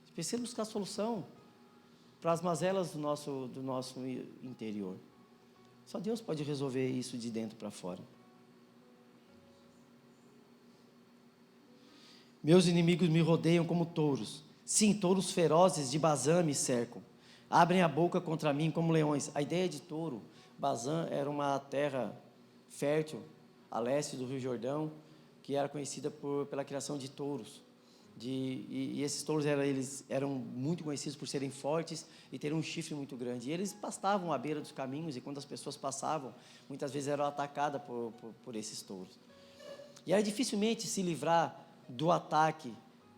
Você precisa buscar solução para as mazelas do nosso interior. Só Deus pode resolver isso de dentro para fora. Meus inimigos me rodeiam como touros. Sim, touros ferozes de Bazã me cercam. Abrem a boca contra mim como leões. A ideia de touro, Bazã era uma terra fértil a leste do Rio Jordão, que era conhecida pela criação de touros. E esses touros eles eram muito conhecidos por serem fortes e terem um chifre muito grande. E eles pastavam à beira dos caminhos, e quando as pessoas passavam, muitas vezes eram atacadas por esses touros. E era dificilmente se livrar do ataque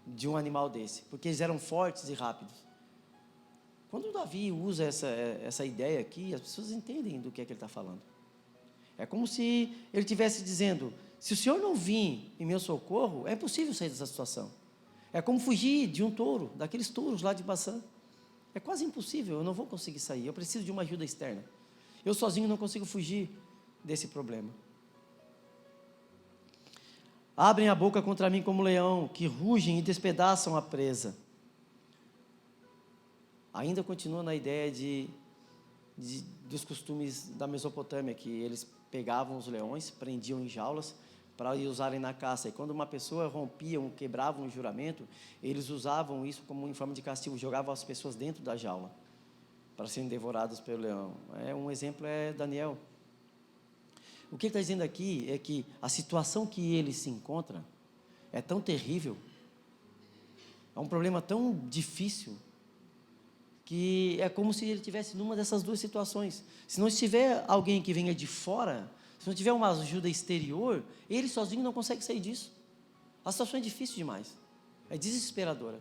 de um animal desse, porque eles eram fortes e rápidos. Quando Davi usa essa ideia aqui, as pessoas entendem do que é que ele está falando. É como se ele estivesse dizendo: se o Senhor não vir em meu socorro, é impossível sair dessa situação. É como fugir de um touro, daqueles touros lá de Bazã. É quase impossível, eu não vou conseguir sair, eu preciso de uma ajuda externa. Eu sozinho não consigo fugir desse problema. Abrem a boca contra mim como leão, que rugem e despedaçam a presa. Ainda continua na ideia dos costumes da Mesopotâmia, que eles pegavam os leões, prendiam em jaulas, para usarem na caça. E quando uma pessoa rompia, quebrava um juramento, eles usavam isso como em forma de castigo, jogavam as pessoas dentro da jaula, para serem devoradas pelo leão. Um exemplo é Daniel. O que ele está dizendo aqui é que a situação que ele se encontra é tão terrível, é um problema tão difícil, que é como se ele estivesse numa dessas duas situações. Se não estiver alguém que venha de fora, se não tiver uma ajuda exterior, ele sozinho não consegue sair disso. A situação é difícil demais, é desesperadora.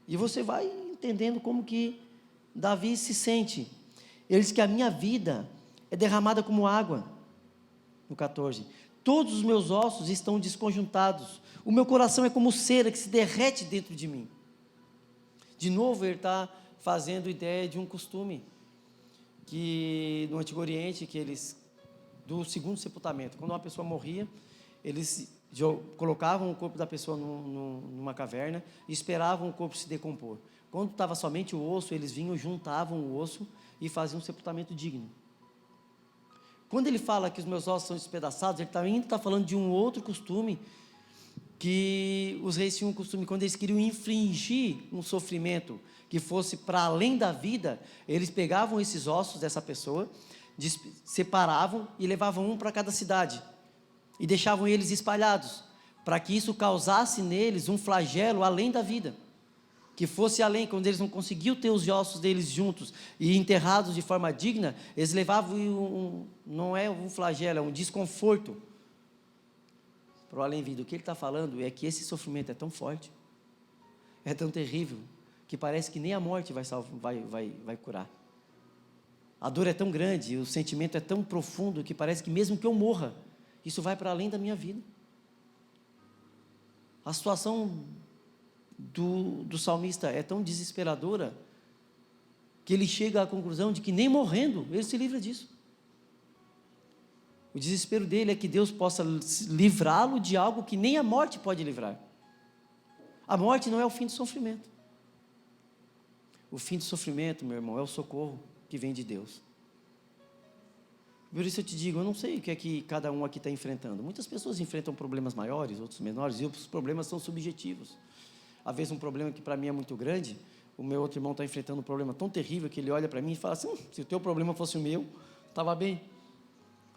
E você vai entendendo como que Davi se sente. Ele diz que a minha vida é derramada como água. No 14, todos os meus ossos estão desconjuntados, o meu coração é como cera que se derrete dentro de mim. De novo ele está fazendo ideia de um costume que no Antigo Oriente, do segundo sepultamento, quando uma pessoa morria, eles colocavam o corpo da pessoa numa caverna e esperavam o corpo se decompor. Quando estava somente o osso, eles vinham, juntavam o osso e faziam um sepultamento digno. Quando ele fala que os meus ossos são despedaçados, ele também está falando de um outro costume, que os reis tinham um costume, quando eles queriam infligir um sofrimento que fosse para além da vida, eles pegavam esses ossos dessa pessoa, separavam e levavam um para cada cidade, e deixavam eles espalhados, para que isso causasse neles um flagelo além da vida, que fosse além, quando eles não conseguiam ter os ossos deles juntos e enterrados de forma digna, eles levavam não é um flagelo, é um desconforto para o além-vida. O que ele está falando é que esse sofrimento é tão forte, é tão terrível, que parece que nem a morte vai curar. A dor é tão grande, o sentimento é tão profundo, que parece que mesmo que eu morra, isso vai para além da minha vida. A situação do salmista é tão desesperadora, que ele chega à conclusão de que nem morrendo, ele se livra disso. O desespero dele é que Deus possa livrá-lo de algo que nem a morte pode livrar. A morte não é o fim do sofrimento. O fim do sofrimento, meu irmão, é o socorro que vem de Deus. Por isso eu te digo, eu não sei o que é que cada um aqui está enfrentando. Muitas pessoas enfrentam problemas maiores, outros menores, e os problemas são subjetivos. Às vezes um problema que para mim é muito grande, o meu outro irmão está enfrentando um problema tão terrível que ele olha para mim e fala assim, se o teu problema fosse o meu, estava bem.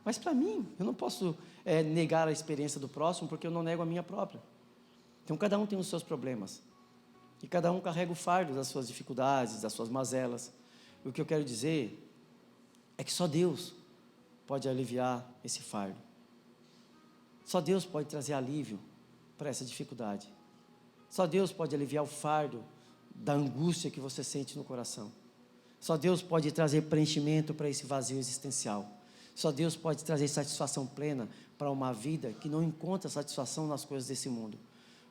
Mas para mim, eu não posso negar a experiência do próximo, porque eu não nego a minha própria. Então cada um tem os seus problemas, e cada um carrega o fardo das suas dificuldades, das suas mazelas. E o que eu quero dizer é que só Deus pode aliviar esse fardo. Só Deus pode trazer alívio para essa dificuldade. Só Deus pode aliviar o fardo da angústia que você sente no coração. Só Deus pode trazer preenchimento para esse vazio existencial. Só Deus pode trazer satisfação plena para uma vida que não encontra satisfação nas coisas desse mundo.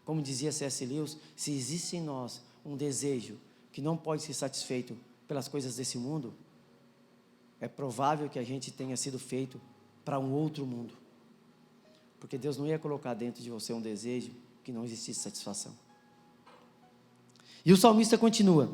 Como dizia C.S. Lewis, se existe em nós um desejo que não pode ser satisfeito pelas coisas desse mundo, é provável que a gente tenha sido feito para um outro mundo. Porque Deus não ia colocar dentro de você um desejo que não existisse satisfação. E o salmista continua: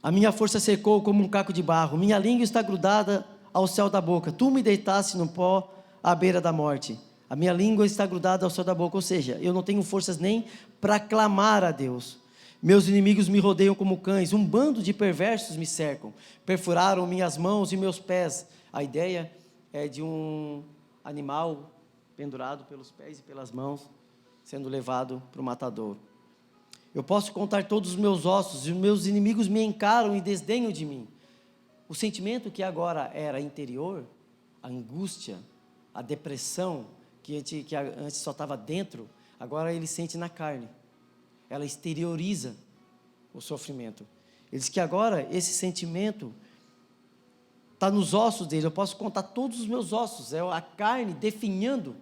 a minha força secou como um caco de barro, minha língua está grudada ao céu da boca, tu me deitaste no pó à beira da morte. A minha língua está grudada ao céu da boca, ou seja, eu não tenho forças nem para clamar a Deus. Meus inimigos me rodeiam como cães, um bando de perversos me cercam, perfuraram minhas mãos e meus pés. A ideia é de um animal pendurado pelos pés e pelas mãos, sendo levado para o matadouro. Eu posso contar todos os meus ossos, e os meus inimigos me encaram e desdenham de mim. O sentimento que agora era interior, a angústia, a depressão, que antes só estava dentro, agora ele sente na carne. Ela exterioriza o sofrimento. Ele diz que agora esse sentimento está nos ossos dele. Eu posso contar todos os meus ossos, é a carne definhando.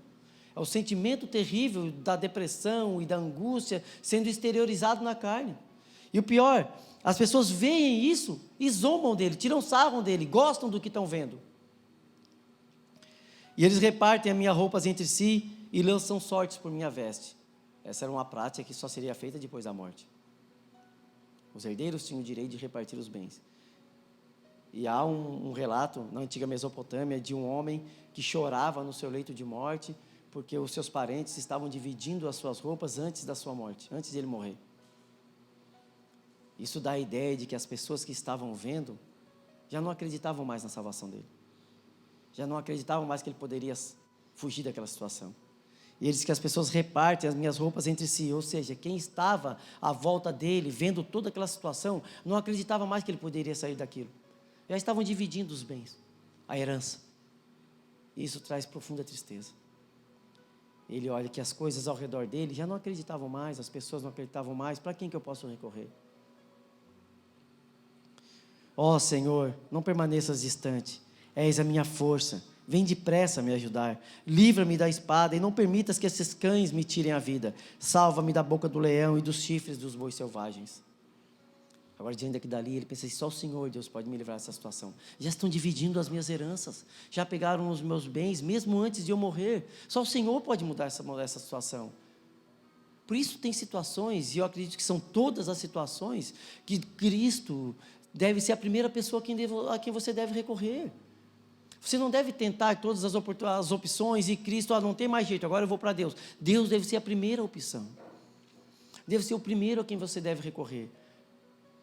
É o sentimento terrível da depressão e da angústia sendo exteriorizado na carne. E o pior, as pessoas veem isso e zombam dele, tiram sarro dele, gostam do que estão vendo. E eles repartem as minhas roupas entre si e lançam sortes por minha veste. Essa era uma prática que só seria feita depois da morte. Os herdeiros tinham o direito de repartir os bens. E há um relato na antiga Mesopotâmia de um homem que chorava no seu leito de morte porque os seus parentes estavam dividindo as suas roupas antes da sua morte, antes de ele morrer. Isso dá a ideia de que as pessoas que estavam vendo já não acreditavam mais na salvação dele. Já não acreditavam mais que ele poderia fugir daquela situação. E ele diz que as pessoas repartem as minhas roupas entre si, ou seja, quem estava à volta dele, vendo toda aquela situação, não acreditava mais que ele poderia sair daquilo. Já estavam dividindo os bens, a herança. E isso traz profunda tristeza. Ele olha que as coisas ao redor dele já não acreditavam mais, as pessoas não acreditavam mais, para quem que eu posso recorrer? Ó Senhor, não permaneças distante, és a minha força, vem depressa me ajudar, livra-me da espada e não permitas que esses cães me tirem a vida, salva-me da boca do leão e dos chifres dos bois selvagens. Agora, diante daqui dali, ele pensa assim, só o Senhor, Deus, pode me livrar dessa situação. Já estão dividindo as minhas heranças, já pegaram os meus bens, mesmo antes de eu morrer. Só o Senhor pode mudar essa situação. Por isso tem situações, e eu acredito que são todas as situações, que Cristo deve ser a primeira pessoa a quem você deve recorrer. Você não deve tentar todas as opções e Cristo, não tem mais jeito, agora eu vou para Deus. Deus deve ser a primeira opção. Deve ser o primeiro a quem você deve recorrer.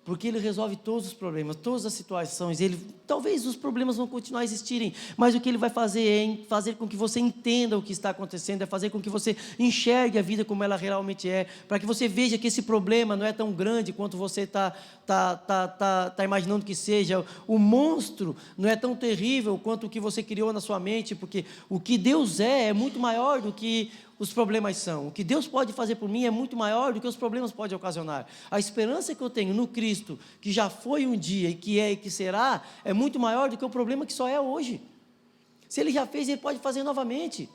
porque Ele resolve todos os problemas, todas as situações. Talvez os problemas vão continuar a existirem, mas o que Ele vai fazer é fazer com que você entenda o que está acontecendo, é fazer com que você enxergue a vida como ela realmente é, para que você veja que esse problema não é tão grande quanto você está imaginando que seja. O monstro não é tão terrível quanto o que você criou na sua mente, porque o que Deus é muito maior do que os problemas são. O que Deus pode fazer por mim é muito maior do que os problemas podem ocasionar. A esperança que eu tenho no Cristo, que já foi um dia, e que é e que será, é muito maior do que o problema que só é hoje. Se Ele já fez, Ele pode fazer novamente.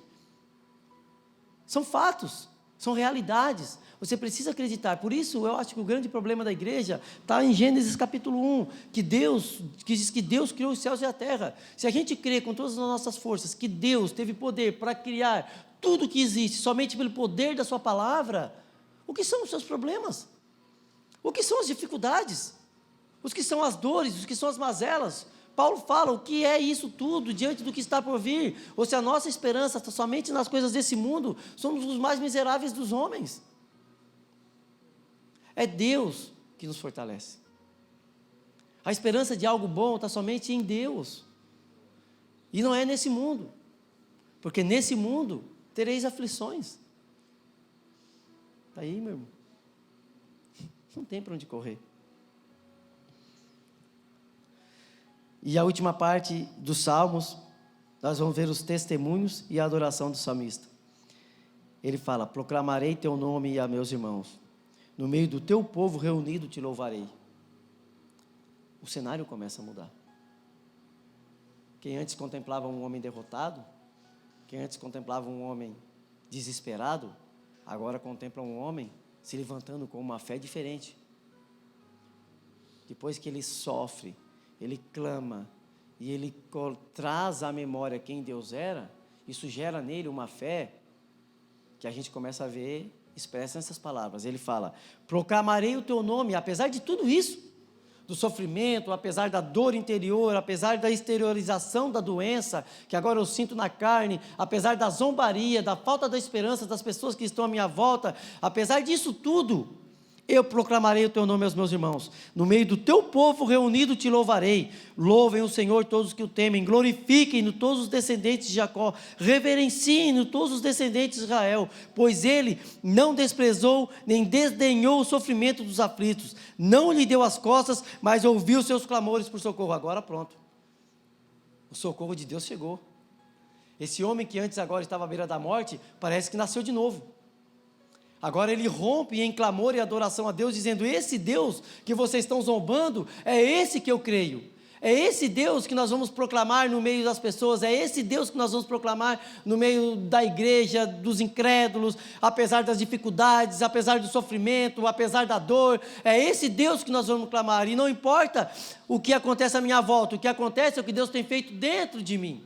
São fatos, são realidades. Você precisa acreditar. Por isso, eu acho que o grande problema da igreja está em Gênesis capítulo 1, que diz que Deus criou os céus e a terra. Se a gente crê com todas as nossas forças que Deus teve poder para criar tudo que existe, somente pelo poder da sua palavra, o que são os seus problemas? O que são as dificuldades? Os que são as dores, os que são as mazelas? Paulo fala, o que é isso tudo diante do que está por vir? Ou se a nossa esperança está somente nas coisas desse mundo, somos os mais miseráveis dos homens. É Deus que nos fortalece. A esperança de algo bom está somente em Deus. E não é nesse mundo. Porque nesse mundo tereis aflições. Está aí, meu irmão. Não tem para onde correr. E a última parte dos Salmos, nós vamos ver os testemunhos e a adoração do salmista. Ele fala, proclamarei teu nome a meus irmãos. No meio do teu povo reunido te louvarei. O cenário começa a mudar. Quem antes contemplava um homem derrotado, quem antes contemplava um homem desesperado, agora contempla um homem se levantando com uma fé diferente. Depois que ele sofre, ele clama e ele traz à memória quem Deus era, isso gera nele uma fé que a gente começa a ver expressa nessas palavras. Ele fala, proclamarei o teu nome, apesar de tudo isso, do sofrimento, apesar da dor interior, apesar da exteriorização da doença, que agora eu sinto na carne, apesar da zombaria, da falta da esperança das pessoas que estão à minha volta, apesar disso tudo, eu proclamarei o teu nome aos meus irmãos. No meio do teu povo reunido te louvarei. Louvem o Senhor todos os que o temem. Glorifiquem-no todos os descendentes de Jacó. Reverenciem-no todos os descendentes de Israel. Pois ele não desprezou nem desdenhou o sofrimento dos aflitos. Não lhe deu as costas, mas ouviu seus clamores por socorro. Agora pronto. O socorro de Deus chegou. Esse homem que antes agora estava à beira da morte, parece que nasceu de novo. Agora ele rompe em clamor e adoração a Deus, dizendo, esse Deus que vocês estão zombando, é esse que eu creio. É esse Deus que nós vamos proclamar no meio das pessoas, é esse Deus que nós vamos proclamar no meio da igreja, dos incrédulos, apesar das dificuldades, apesar do sofrimento, apesar da dor, é esse Deus que nós vamos clamar, e não importa o que acontece à minha volta, o que acontece é o que Deus tem feito dentro de mim.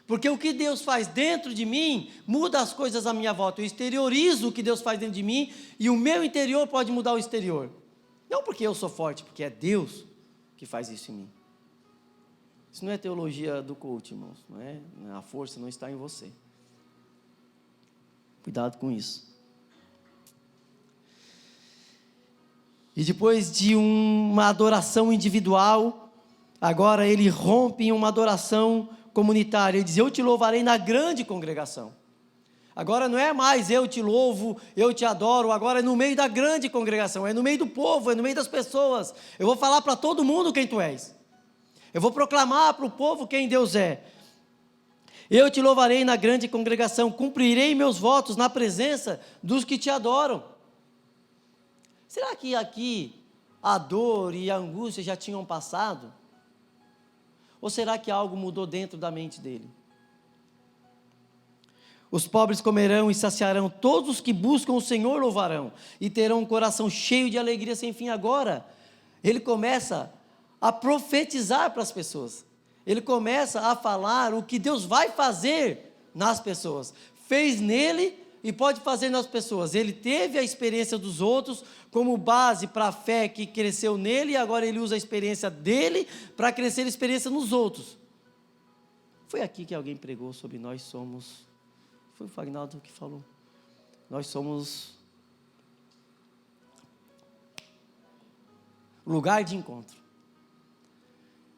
Porque o que Deus faz dentro de mim, muda as coisas à minha volta. Eu exteriorizo o que Deus faz dentro de mim, e o meu interior pode mudar o exterior. Não porque eu sou forte, porque é Deus que faz isso em mim. Isso não é teologia do coach, irmãos. Não é? A força não está em você. Cuidado com isso. E depois de uma adoração individual, agora ele rompe em uma adoração comunitária. Ele diz, eu te louvarei na grande congregação. Agora não é mais eu te louvo, eu te adoro, agora é no meio da grande congregação, é no meio do povo, é no meio das pessoas. Eu vou falar para todo mundo quem tu és. Eu vou proclamar para o povo quem Deus é. Eu te louvarei na grande congregação, cumprirei meus votos na presença dos que te adoram. Será que aqui a dor e a angústia já tinham passado? Ou será que algo mudou dentro da mente dele? Os pobres comerão e saciarão, todos os que buscam o Senhor louvarão, e terão um coração cheio de alegria sem fim. Agora, ele começa a profetizar para as pessoas. Ele começa a falar o que Deus vai fazer nas pessoas. Fez nele e pode fazer nas pessoas. Ele teve a experiência dos outros como base para a fé que cresceu nele, e agora ele usa a experiência dele para crescer a experiência nos outros. Foi aqui que alguém pregou sobre nós somos... Foi o Fagnaldo que falou. Nós somos lugar de encontro.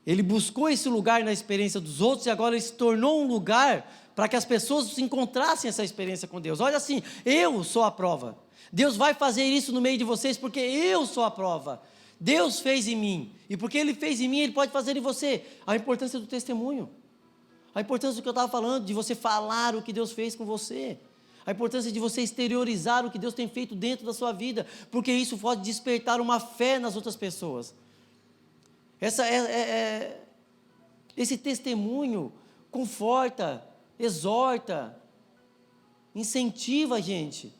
Ele buscou esse lugar na experiência dos outros e agora ele se tornou um lugar para que as pessoas encontrassem essa experiência com Deus. Olha assim, eu sou a prova. Deus vai fazer isso no meio de vocês porque eu sou a prova. Deus fez em mim, e porque Ele fez em mim, Ele pode fazer em você. A importância do testemunho, a importância do que eu estava falando, de você falar o que Deus fez com você, a importância de você exteriorizar o que Deus tem feito dentro da sua vida, porque isso pode despertar uma fé nas outras pessoas. Esse testemunho conforta, exorta, incentiva a gente.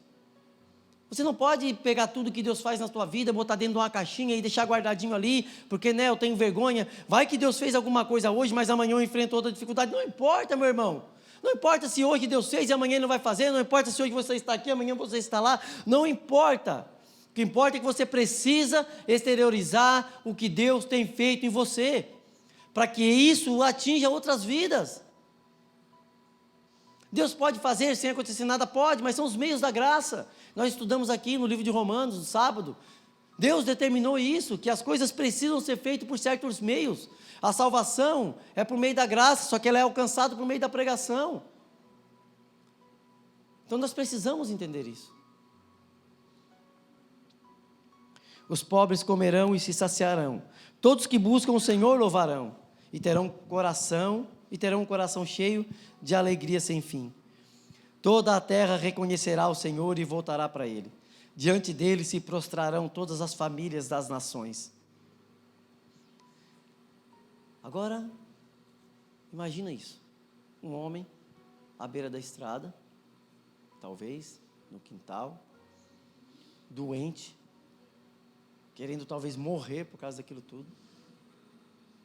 Você não pode pegar tudo que Deus faz na tua vida, botar dentro de uma caixinha e deixar guardadinho ali, porque eu tenho vergonha. Vai que Deus fez alguma coisa hoje, mas amanhã eu enfrento outra dificuldade. Não importa, meu irmão. Não importa se hoje Deus fez e amanhã Ele não vai fazer. Não importa se hoje você está aqui, amanhã você está lá. Não importa. O que importa é que você precisa exteriorizar o que Deus tem feito em você, para que isso atinja outras vidas. Deus pode fazer sem acontecer nada? Pode, mas são os meios da graça. Nós estudamos aqui no livro de Romanos, no sábado. Deus determinou isso, que as coisas precisam ser feitas por certos meios. A salvação é por meio da graça, só que ela é alcançada por meio da pregação. Então nós precisamos entender isso. Os pobres comerão e se saciarão. Todos que buscam o Senhor louvarão. E terão um coração cheio de alegria sem fim. Toda a terra reconhecerá o Senhor e voltará para Ele. Diante dele se prostrarão todas as famílias das nações. Agora, imagina isso. Um homem à beira da estrada, talvez no quintal, doente, querendo talvez morrer por causa daquilo tudo,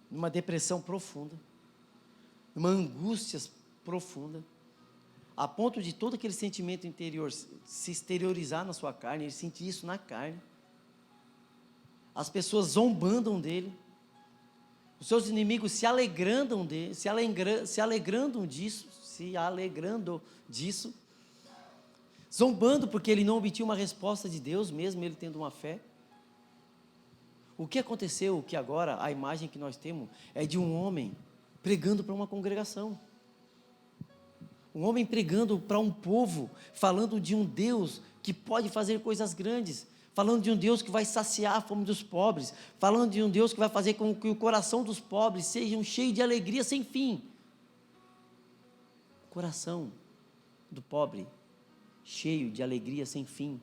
numa depressão profunda, numa angústia profunda, a ponto de todo aquele sentimento interior se exteriorizar na sua carne, ele sentir isso na carne. As pessoas zombando dele, os seus inimigos se alegrando dele, se alegrando disso, zombando porque ele não obtinha uma resposta de Deus, mesmo ele tendo uma fé. O que aconteceu, que agora a imagem que nós temos é de um homem pregando para uma congregação. Um homem pregando para um povo, falando de um Deus que pode fazer coisas grandes, falando de um Deus que vai saciar a fome dos pobres, falando de um Deus que vai fazer com que o coração dos pobres seja cheio de alegria sem fim. O coração do pobre, cheio de alegria sem fim.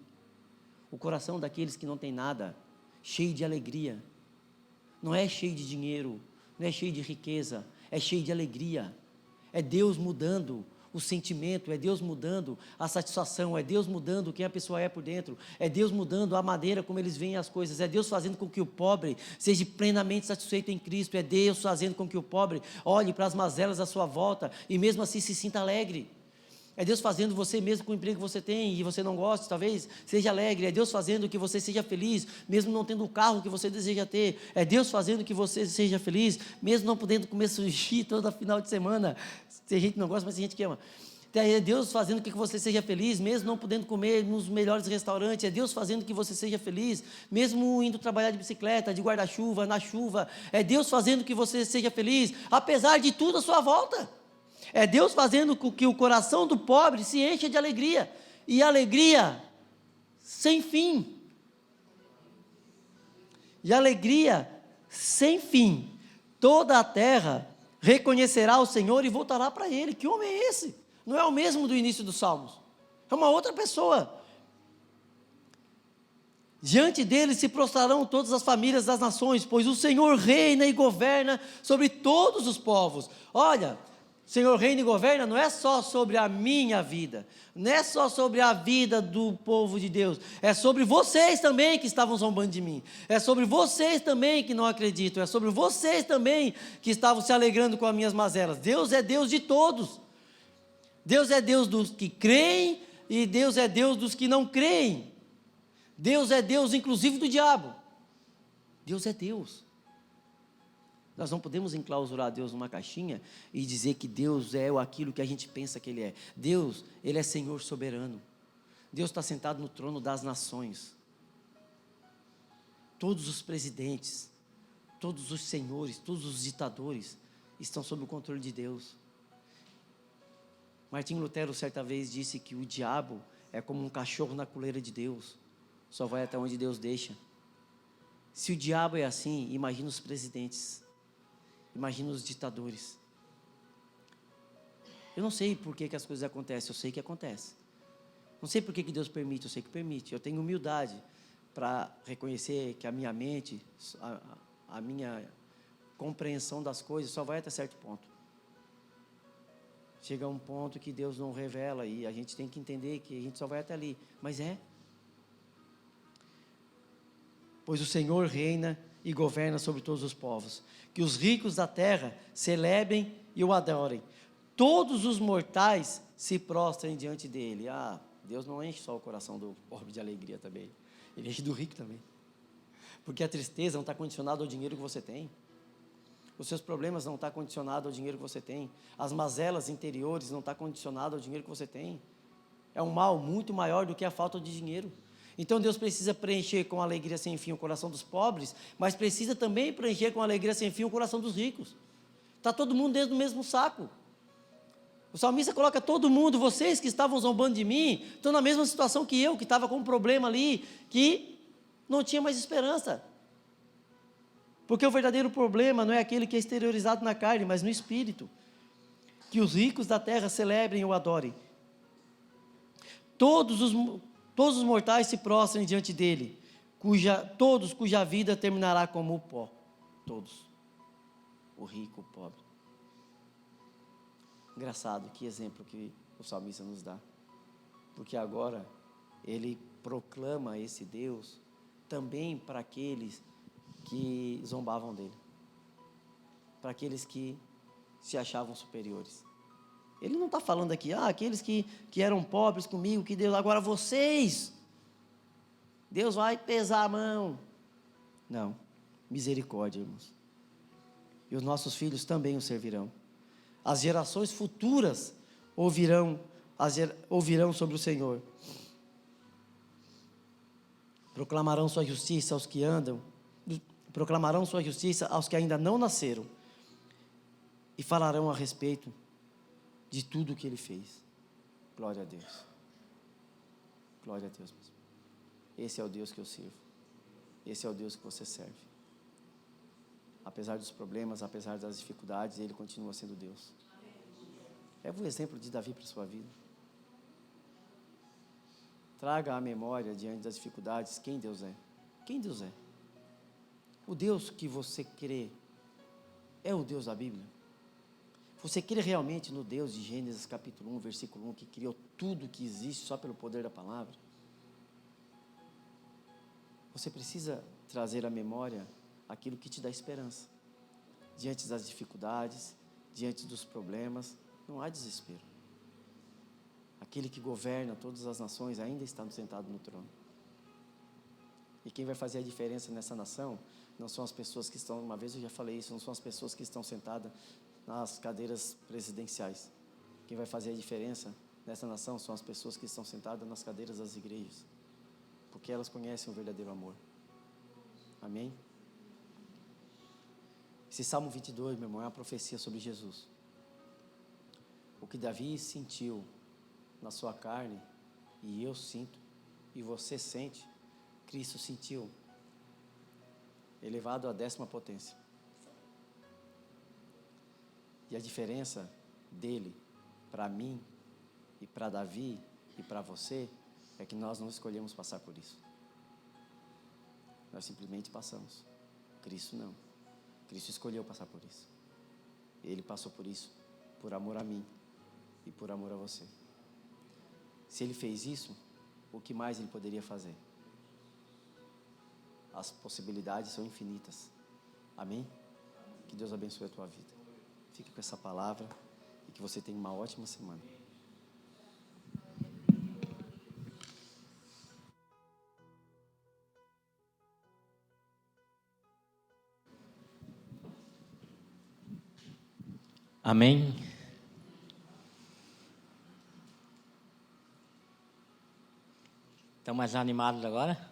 O coração daqueles que não têm nada, cheio de alegria. Não é cheio de dinheiro, não é cheio de riqueza, é cheio de alegria. É Deus mudando o sentimento, é Deus mudando a satisfação, é Deus mudando quem a pessoa é por dentro, é Deus mudando a maneira como eles veem as coisas, é Deus fazendo com que o pobre seja plenamente satisfeito em Cristo, é Deus fazendo com que o pobre olhe para as mazelas à sua volta e mesmo assim se sinta alegre. É Deus fazendo você, mesmo com o emprego que você tem e você não gosta, talvez, seja alegre. É Deus fazendo que você seja feliz, mesmo não tendo o carro que você deseja ter. É Deus fazendo que você seja feliz, mesmo não podendo comer sushi todo final de semana. Tem gente que não gosta, mas tem gente que ama. É Deus fazendo que você seja feliz, mesmo não podendo comer nos melhores restaurantes. É Deus fazendo que você seja feliz, mesmo indo trabalhar de bicicleta, de guarda-chuva, na chuva. É Deus fazendo que você seja feliz, apesar de tudo à sua volta. É Deus fazendo com que o coração do pobre se encha de alegria, e alegria sem fim. E alegria sem fim. Toda a terra reconhecerá o Senhor e voltará para Ele. Que homem é esse? Não é o mesmo do início dos Salmos, é uma outra pessoa. Diante dele se prostrarão todas as famílias das nações, pois o Senhor reina e governa sobre todos os povos. Olha, o Senhor reina e governa não é só sobre a minha vida, não é só sobre a vida do povo de Deus, é sobre vocês também que estavam zombando de mim, é sobre vocês também que não acreditam, é sobre vocês também que estavam se alegrando com as minhas mazelas. Deus é Deus de todos, Deus é Deus dos que creem e Deus é Deus dos que não creem, Deus é Deus inclusive do diabo, Deus é Deus. Nós não podemos enclausurar Deus numa caixinha e dizer que Deus é aquilo que a gente pensa que Ele é. Deus, Ele é Senhor soberano. Deus está sentado no trono das nações. Todos os presidentes, todos os senhores, todos os ditadores estão sob o controle de Deus. Martinho Lutero certa vez disse que o diabo é como um cachorro na coleira de Deus, só vai até onde Deus deixa. Se o diabo é assim, imagina os presidentes, imagina os ditadores. Eu não sei por que as coisas acontecem, eu sei que acontece. Não sei por que Deus permite, eu sei que permite. Eu tenho humildade para reconhecer que a minha mente, a minha compreensão das coisas só vai até certo ponto. Chega a um ponto que Deus não revela e a gente tem que entender que a gente só vai até ali. Mas pois o Senhor reina e governa sobre todos os povos. Que os ricos da terra celebrem e o adorem. Todos os mortais se prostrem diante dele. Deus não enche só o coração do pobre de alegria também. Ele enche do rico também. Porque a tristeza não está condicionada ao dinheiro que você tem. Os seus problemas não estão condicionados ao dinheiro que você tem. As mazelas interiores não estão condicionadas ao dinheiro que você tem. É um mal muito maior do que a falta de dinheiro. Então Deus precisa preencher com alegria sem fim o coração dos pobres, mas precisa também preencher com alegria sem fim o coração dos ricos. Está todo mundo dentro do mesmo saco. O salmista coloca todo mundo, vocês que estavam zombando de mim, estão na mesma situação que eu, que estava com um problema ali, que não tinha mais esperança. Porque o verdadeiro problema não é aquele que é exteriorizado na carne, mas no espírito. Que os ricos da terra celebrem e o adorem. Todos os mortais se prostrem diante dele, cuja vida terminará como o pó. Todos. O rico, o pobre. Engraçado, que exemplo que o salmista nos dá. Porque agora ele proclama esse Deus também para aqueles que zombavam dele, para aqueles que se achavam superiores. Ele não está falando aqui, aqueles que eram pobres comigo, que Deus, agora vocês, Deus vai pesar a mão. Não, misericórdia, irmãos. E os nossos filhos também o servirão. As gerações futuras ouvirão sobre o Senhor. Proclamarão sua justiça aos que andam, proclamarão sua justiça aos que ainda não nasceram e falarão a respeito de tudo o que ele fez. Glória a Deus. Glória a Deus mesmo. Esse é o Deus que eu sirvo. Esse é o Deus que você serve. Apesar dos problemas, apesar das dificuldades, ele continua sendo Deus. Leva o exemplo de Davi para a sua vida. Traga à memória, diante das dificuldades, quem Deus é. Quem Deus é. O Deus que você crê é o Deus da Bíblia? Você crê realmente no Deus de Gênesis capítulo 1, versículo 1, que criou tudo que existe só pelo poder da palavra? Você precisa trazer à memória aquilo que te dá esperança. Diante das dificuldades, diante dos problemas, não há desespero. Aquele que governa todas as nações ainda está sentado no trono. E quem vai fazer a diferença nessa nação não são as pessoas que estão, uma vez eu já falei isso, não são as pessoas que estão sentadas nas cadeiras presidenciais. Quem vai fazer a diferença nessa nação são as pessoas que estão sentadas nas cadeiras das igrejas, porque elas conhecem o verdadeiro amor. Amém? Esse Salmo 22, meu irmão, é uma profecia sobre Jesus. O que Davi sentiu na sua carne, e eu sinto, e você sente, Cristo sentiu, elevado à 10ª potência. E a diferença dele para mim e para Davi e para você é que nós não escolhemos passar por isso. Nós simplesmente passamos. Cristo não. Cristo escolheu passar por isso. Ele passou por isso por amor a mim e por amor a você. Se ele fez isso, o que mais ele poderia fazer? As possibilidades são infinitas. Amém? Que Deus abençoe a tua vida. Fique com essa palavra e que você tenha uma ótima semana. Amém? Estão mais animados agora?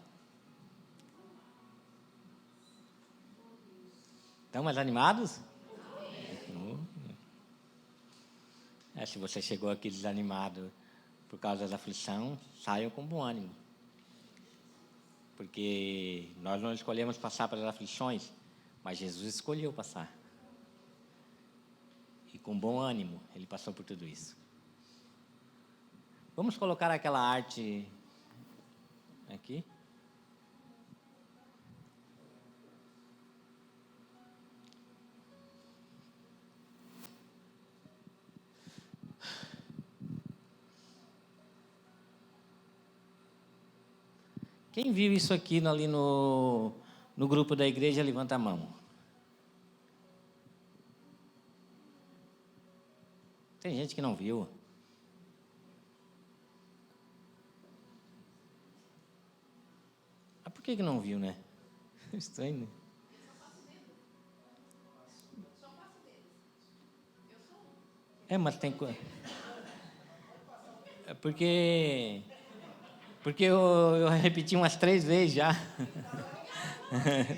Estão mais animados? Se você chegou aqui desanimado por causa da aflição, saiam com bom ânimo. Porque nós não escolhemos passar pelas aflições, mas Jesus escolheu passar. E com bom ânimo, Ele passou por tudo isso. Vamos colocar aquela arte aqui. Quem viu isso aqui ali no grupo da igreja, levanta a mão. Tem gente que não viu. Mas por que não viu, né? Estranho, né? Mas tem coisa. Porque eu repeti umas 3 vezes já.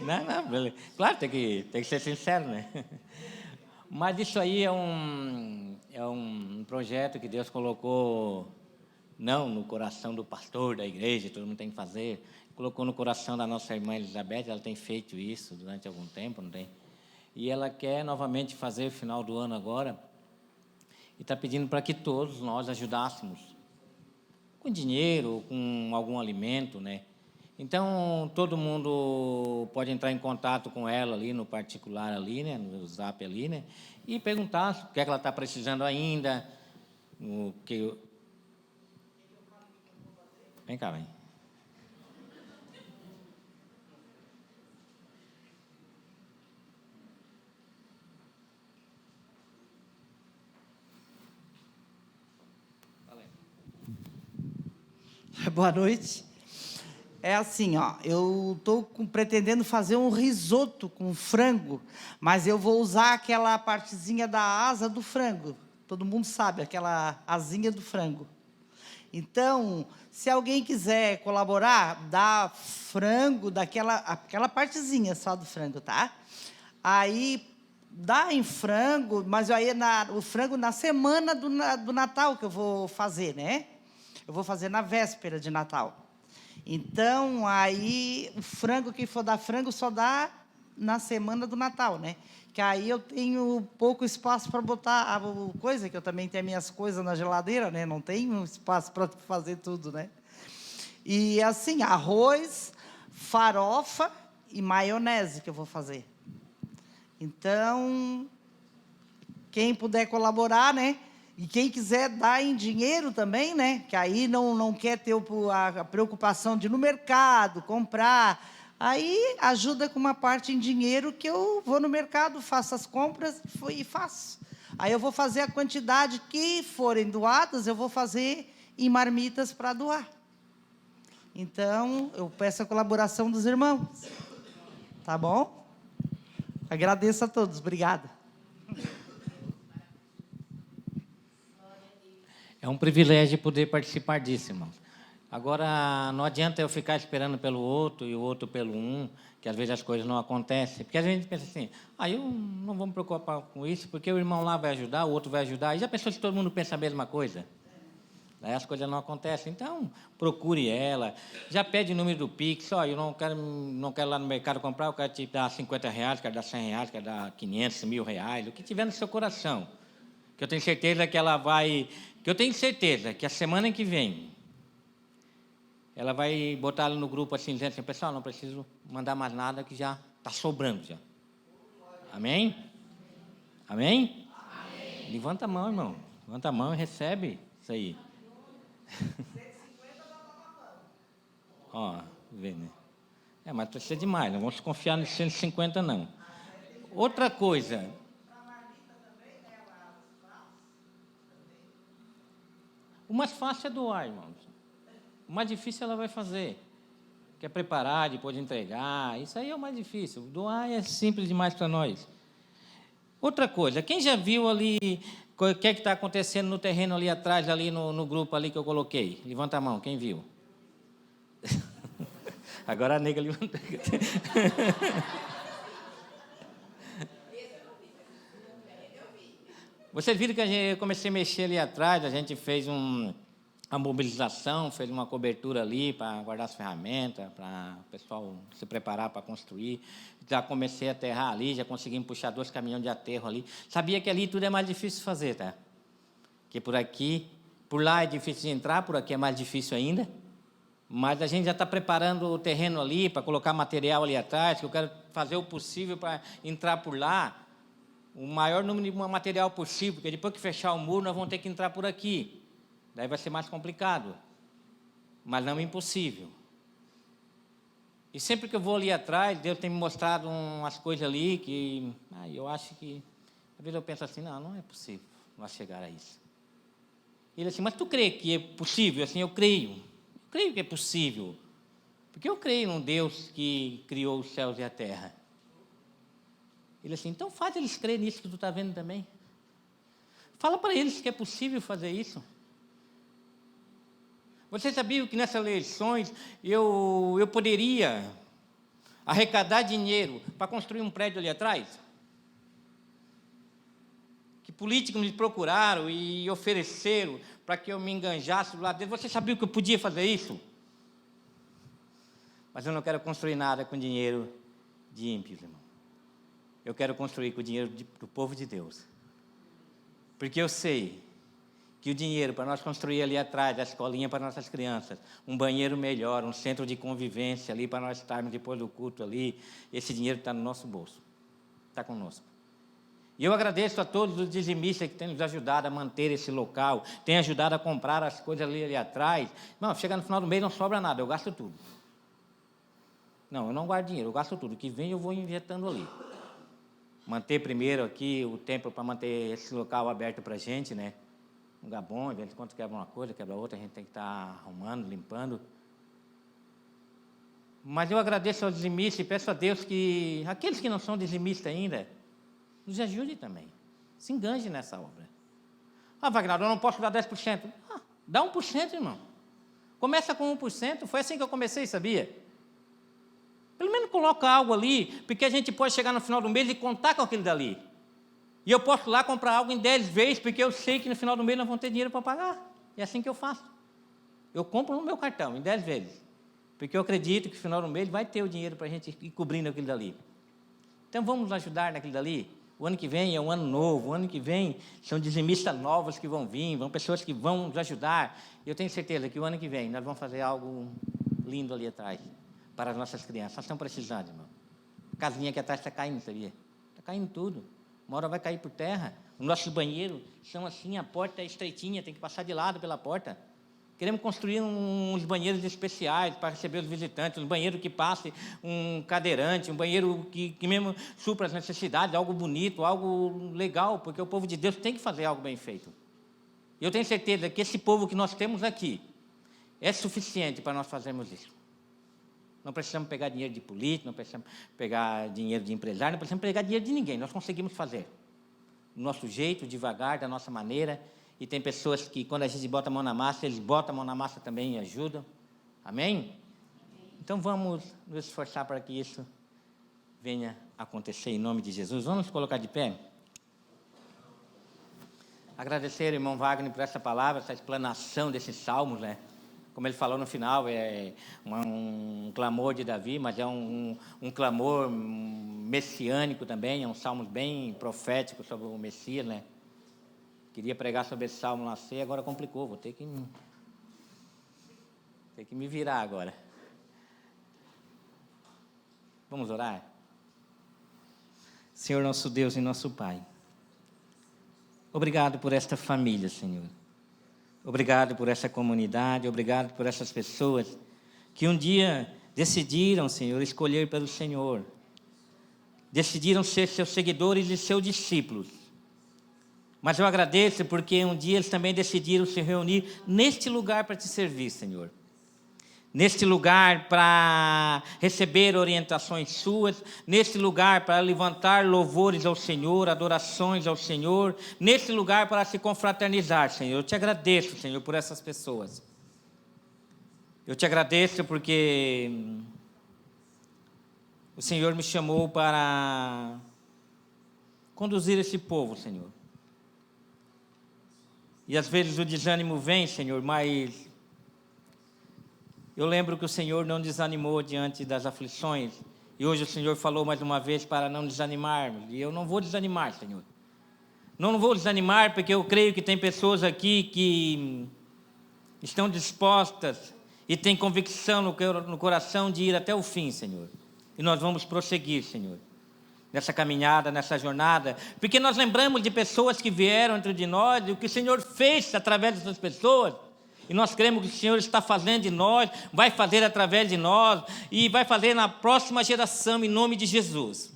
Não, claro, tem que ser sincero, né? Mas isso aí é um projeto que Deus colocou, não no coração do pastor da igreja, todo mundo tem que fazer, colocou no coração da nossa irmã Elizabeth, ela tem feito isso durante algum tempo, não tem? E ela quer novamente fazer o final do ano agora, e está pedindo para que todos nós ajudássemos, com dinheiro, com algum alimento, né? Então, todo mundo pode entrar em contato com ela ali no particular ali, né? No Zap ali, né? E perguntar o que é que ela está precisando ainda. Vem cá, vem. Boa noite. É assim, ó, eu estou pretendendo fazer um risoto com frango, mas eu vou usar aquela partezinha da asa do frango. Todo mundo sabe, aquela asinha do frango. Então, se alguém quiser colaborar, dá frango, aquela partezinha só do frango, tá? Aí, dá em frango, mas aí o frango na semana do Natal que eu vou fazer, né? Eu vou fazer na véspera de Natal. Então, aí, o frango, quem for dar frango, só dá na semana do Natal, né? Que aí eu tenho pouco espaço para botar a coisa, que eu também tenho minhas coisas na geladeira, né? Não tenho espaço para fazer tudo, né? E, assim, arroz, farofa e maionese que eu vou fazer. Então, quem puder colaborar, né? E quem quiser dar em dinheiro também, né? Que aí não quer ter a preocupação de ir no mercado, comprar. Aí ajuda com uma parte em dinheiro que eu vou no mercado, faço as compras e faço. Aí eu vou fazer a quantidade que forem doadas, eu vou fazer em marmitas para doar. Então, eu peço a colaboração dos irmãos. Tá bom? Agradeço a todos. Obrigada. É um privilégio poder participar disso, irmãos. Agora, não adianta eu ficar esperando pelo outro e o outro pelo um, que às vezes as coisas não acontecem. Porque a gente pensa assim, eu não vou me preocupar com isso, porque o irmão lá vai ajudar, o outro vai ajudar. E já pensou se todo mundo pensa a mesma coisa? Daí as coisas não acontecem. Então, procure ela. Já pede o número do Pix. Eu não quero ir lá no mercado comprar, eu quero te dar R$50, quero dar R$100, quero dar 500, R$1.000, o que tiver no seu coração. Que eu tenho certeza que ela vai... Que eu tenho certeza que a semana que vem ela vai botar ali no grupo assim, dizendo assim, pessoal, não preciso mandar mais nada, que já está sobrando já. Amém? Amém? Amém? Levanta a mão, irmão. Levanta a mão e recebe isso aí. 150 ó, vê, né? Mas precisa demais, não vamos confiar nos 150, não. Outra coisa... O mais fácil é doar, irmãos. O mais difícil ela vai fazer. Que é preparar, depois de entregar. Isso aí é o mais difícil. Doar é simples demais para nós. Outra coisa, quem já viu ali o que é que está acontecendo no terreno ali atrás, ali no grupo ali que eu coloquei? Levanta a mão, quem viu? Agora a nega levantou. Vocês viram que eu comecei a mexer ali atrás, a gente fez uma mobilização, fez uma cobertura ali para guardar as ferramentas, para o pessoal se preparar para construir. Já comecei a aterrar ali, já conseguimos puxar 2 caminhões de aterro ali. Sabia que ali tudo é mais difícil de fazer, tá? Que por aqui, por lá é difícil de entrar, por aqui é mais difícil ainda. Mas a gente já está preparando o terreno ali, para colocar material ali atrás, que eu quero fazer o possível para entrar por lá, o maior número de material possível, porque depois que fechar o muro, nós vamos ter que entrar por aqui. Daí vai ser mais complicado, mas não impossível. E sempre que eu vou ali atrás, Deus tem me mostrado umas coisas ali que eu acho que... Às vezes eu penso assim, não é possível nós chegar a isso. Ele assim, mas tu crê que é possível? Assim, eu creio que é possível, porque eu creio num Deus que criou os céus e a terra. Ele assim, então faz eles crerem nisso que tu está vendo também. Fala para eles que é possível fazer isso. Você sabia que nessas eleições eu poderia arrecadar dinheiro para construir um prédio ali atrás? Que políticos me procuraram e ofereceram para que eu me enganjasse do lado dele. Você sabia que eu podia fazer isso? Mas eu não quero construir nada com dinheiro de ímpios, irmão. Eu quero construir com o dinheiro do povo de Deus. Porque eu sei que o dinheiro para nós construir ali atrás, a escolinha para nossas crianças, um banheiro melhor, um centro de convivência ali para nós estarmos depois do culto ali, esse dinheiro está no nosso bolso, está conosco. E eu agradeço a todos os dizimistas que têm nos ajudado a manter esse local, têm ajudado a comprar as coisas ali atrás. Não, chega no final do mês não sobra nada, eu gasto tudo. Não, eu não guardo dinheiro, eu gasto tudo. O que vem eu vou injetando ali. Manter primeiro aqui o templo para manter esse local aberto para a gente, né? Um lugar bom, de vez em quando quebra uma coisa, quebra outra, a gente tem que estar arrumando, limpando. Mas eu agradeço aos dizimistas e peço a Deus que aqueles que não são dizimistas ainda, nos ajude também. Se engane nessa obra. Wagner, eu não posso dar 10%. Dá 1%, irmão. Começa com 1%. Foi assim que eu comecei, sabia? Pelo menos coloca algo ali, porque a gente pode chegar no final do mês e contar com aquilo dali. E eu posso lá comprar algo em 10 vezes, porque eu sei que no final do mês nós vamos ter dinheiro para pagar. É assim que eu faço. Eu compro no meu cartão, em 10 vezes. Porque eu acredito que no final do mês vai ter o dinheiro para a gente ir cobrindo aquilo dali. Então vamos nos ajudar naquilo dali. O ano que vem é um ano novo, o ano que vem são dizimistas novos que vão vir, vão pessoas que vão nos ajudar. Eu tenho certeza que o ano que vem nós vamos fazer algo lindo ali atrás, para as nossas crianças. Nós estamos precisando, irmão. A casinha aqui atrás está caindo, sabia? Está caindo tudo. Uma hora vai cair por terra. Os nossos banheiros são assim, a porta é estreitinha, tem que passar de lado pela porta. Queremos construir uns banheiros especiais para receber os visitantes, um banheiro que passe um cadeirante, um banheiro que mesmo supra as necessidades, algo bonito, algo legal, porque o povo de Deus tem que fazer algo bem feito. E eu tenho certeza que esse povo que nós temos aqui é suficiente para nós fazermos isso. Não precisamos pegar dinheiro de político, não precisamos pegar dinheiro de empresário, não precisamos pegar dinheiro de ninguém. Nós conseguimos fazer do nosso jeito, devagar, da nossa maneira. E tem pessoas que, quando a gente bota a mão na massa, eles botam a mão na massa também e ajudam. Amém? Então, vamos nos esforçar para que isso venha a acontecer em nome de Jesus. Vamos nos colocar de pé? Agradecer ao irmão Wagner por essa palavra, essa explanação desses salmos, né? Como ele falou no final, é um clamor de Davi, mas é um clamor messiânico também, é um salmo bem profético sobre o Messias, né? Queria pregar sobre esse salmo na ceia, agora complicou, vou ter que me virar agora. Vamos orar? Senhor nosso Deus e nosso Pai, obrigado por esta família, Senhor. Obrigado por essa comunidade, obrigado por essas pessoas que um dia decidiram, Senhor, escolher pelo Senhor. Decidiram ser seus seguidores e seus discípulos. Mas eu agradeço porque um dia eles também decidiram se reunir neste lugar para te servir, Senhor. Neste lugar para receber orientações suas, neste lugar para levantar louvores ao Senhor, adorações ao Senhor, neste lugar para se confraternizar, Senhor. Eu te agradeço, Senhor, por essas pessoas. Eu te agradeço porque o Senhor me chamou para conduzir esse povo, Senhor. E às vezes o desânimo vem, Senhor, mas eu lembro que o Senhor não desanimou diante das aflições. E hoje o Senhor falou mais uma vez para não desanimarmos. E eu não vou desanimar, Senhor. Não vou desanimar porque eu creio que tem pessoas aqui que estão dispostas e têm convicção no coração de ir até o fim, Senhor. E nós vamos prosseguir, Senhor, nessa caminhada, nessa jornada, porque nós lembramos de pessoas que vieram entre de nós e o que o Senhor fez através dessas pessoas. E nós cremos que o Senhor está fazendo de nós, vai fazer através de nós e vai fazer na próxima geração, em nome de Jesus.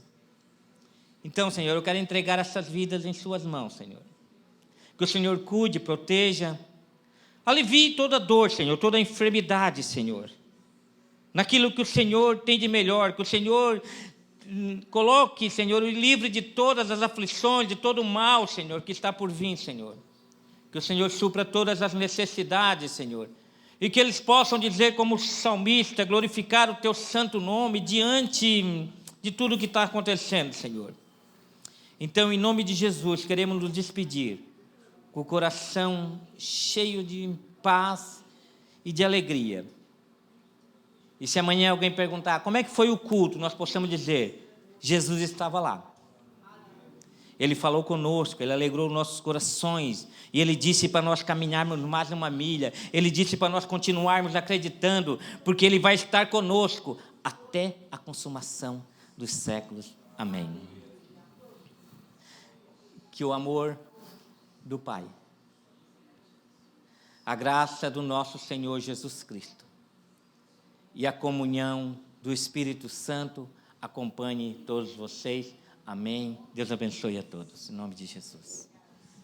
Então, Senhor, eu quero entregar essas vidas em suas mãos, Senhor. Que o Senhor cuide, proteja, alivie toda dor, Senhor, toda enfermidade, Senhor. Naquilo que o Senhor tem de melhor, que o Senhor coloque, Senhor, o livre de todas as aflições, de todo o mal, Senhor, que está por vir, Senhor. Que o Senhor supra todas as necessidades, Senhor. E que eles possam dizer como salmista, glorificar o Teu santo nome diante de tudo que está acontecendo, Senhor. Então, em nome de Jesus, queremos nos despedir com o coração cheio de paz e de alegria. E se amanhã alguém perguntar como é que foi o culto, nós possamos dizer, Jesus estava lá. Ele falou conosco, Ele alegrou nossos corações, e Ele disse para nós caminharmos mais uma milha, Ele disse para nós continuarmos acreditando, porque Ele vai estar conosco até a consumação dos séculos. Amém. Que o amor do Pai, a graça do nosso Senhor Jesus Cristo e a comunhão do Espírito Santo acompanhe todos vocês. Amém. Deus abençoe a todos. Em nome de Jesus.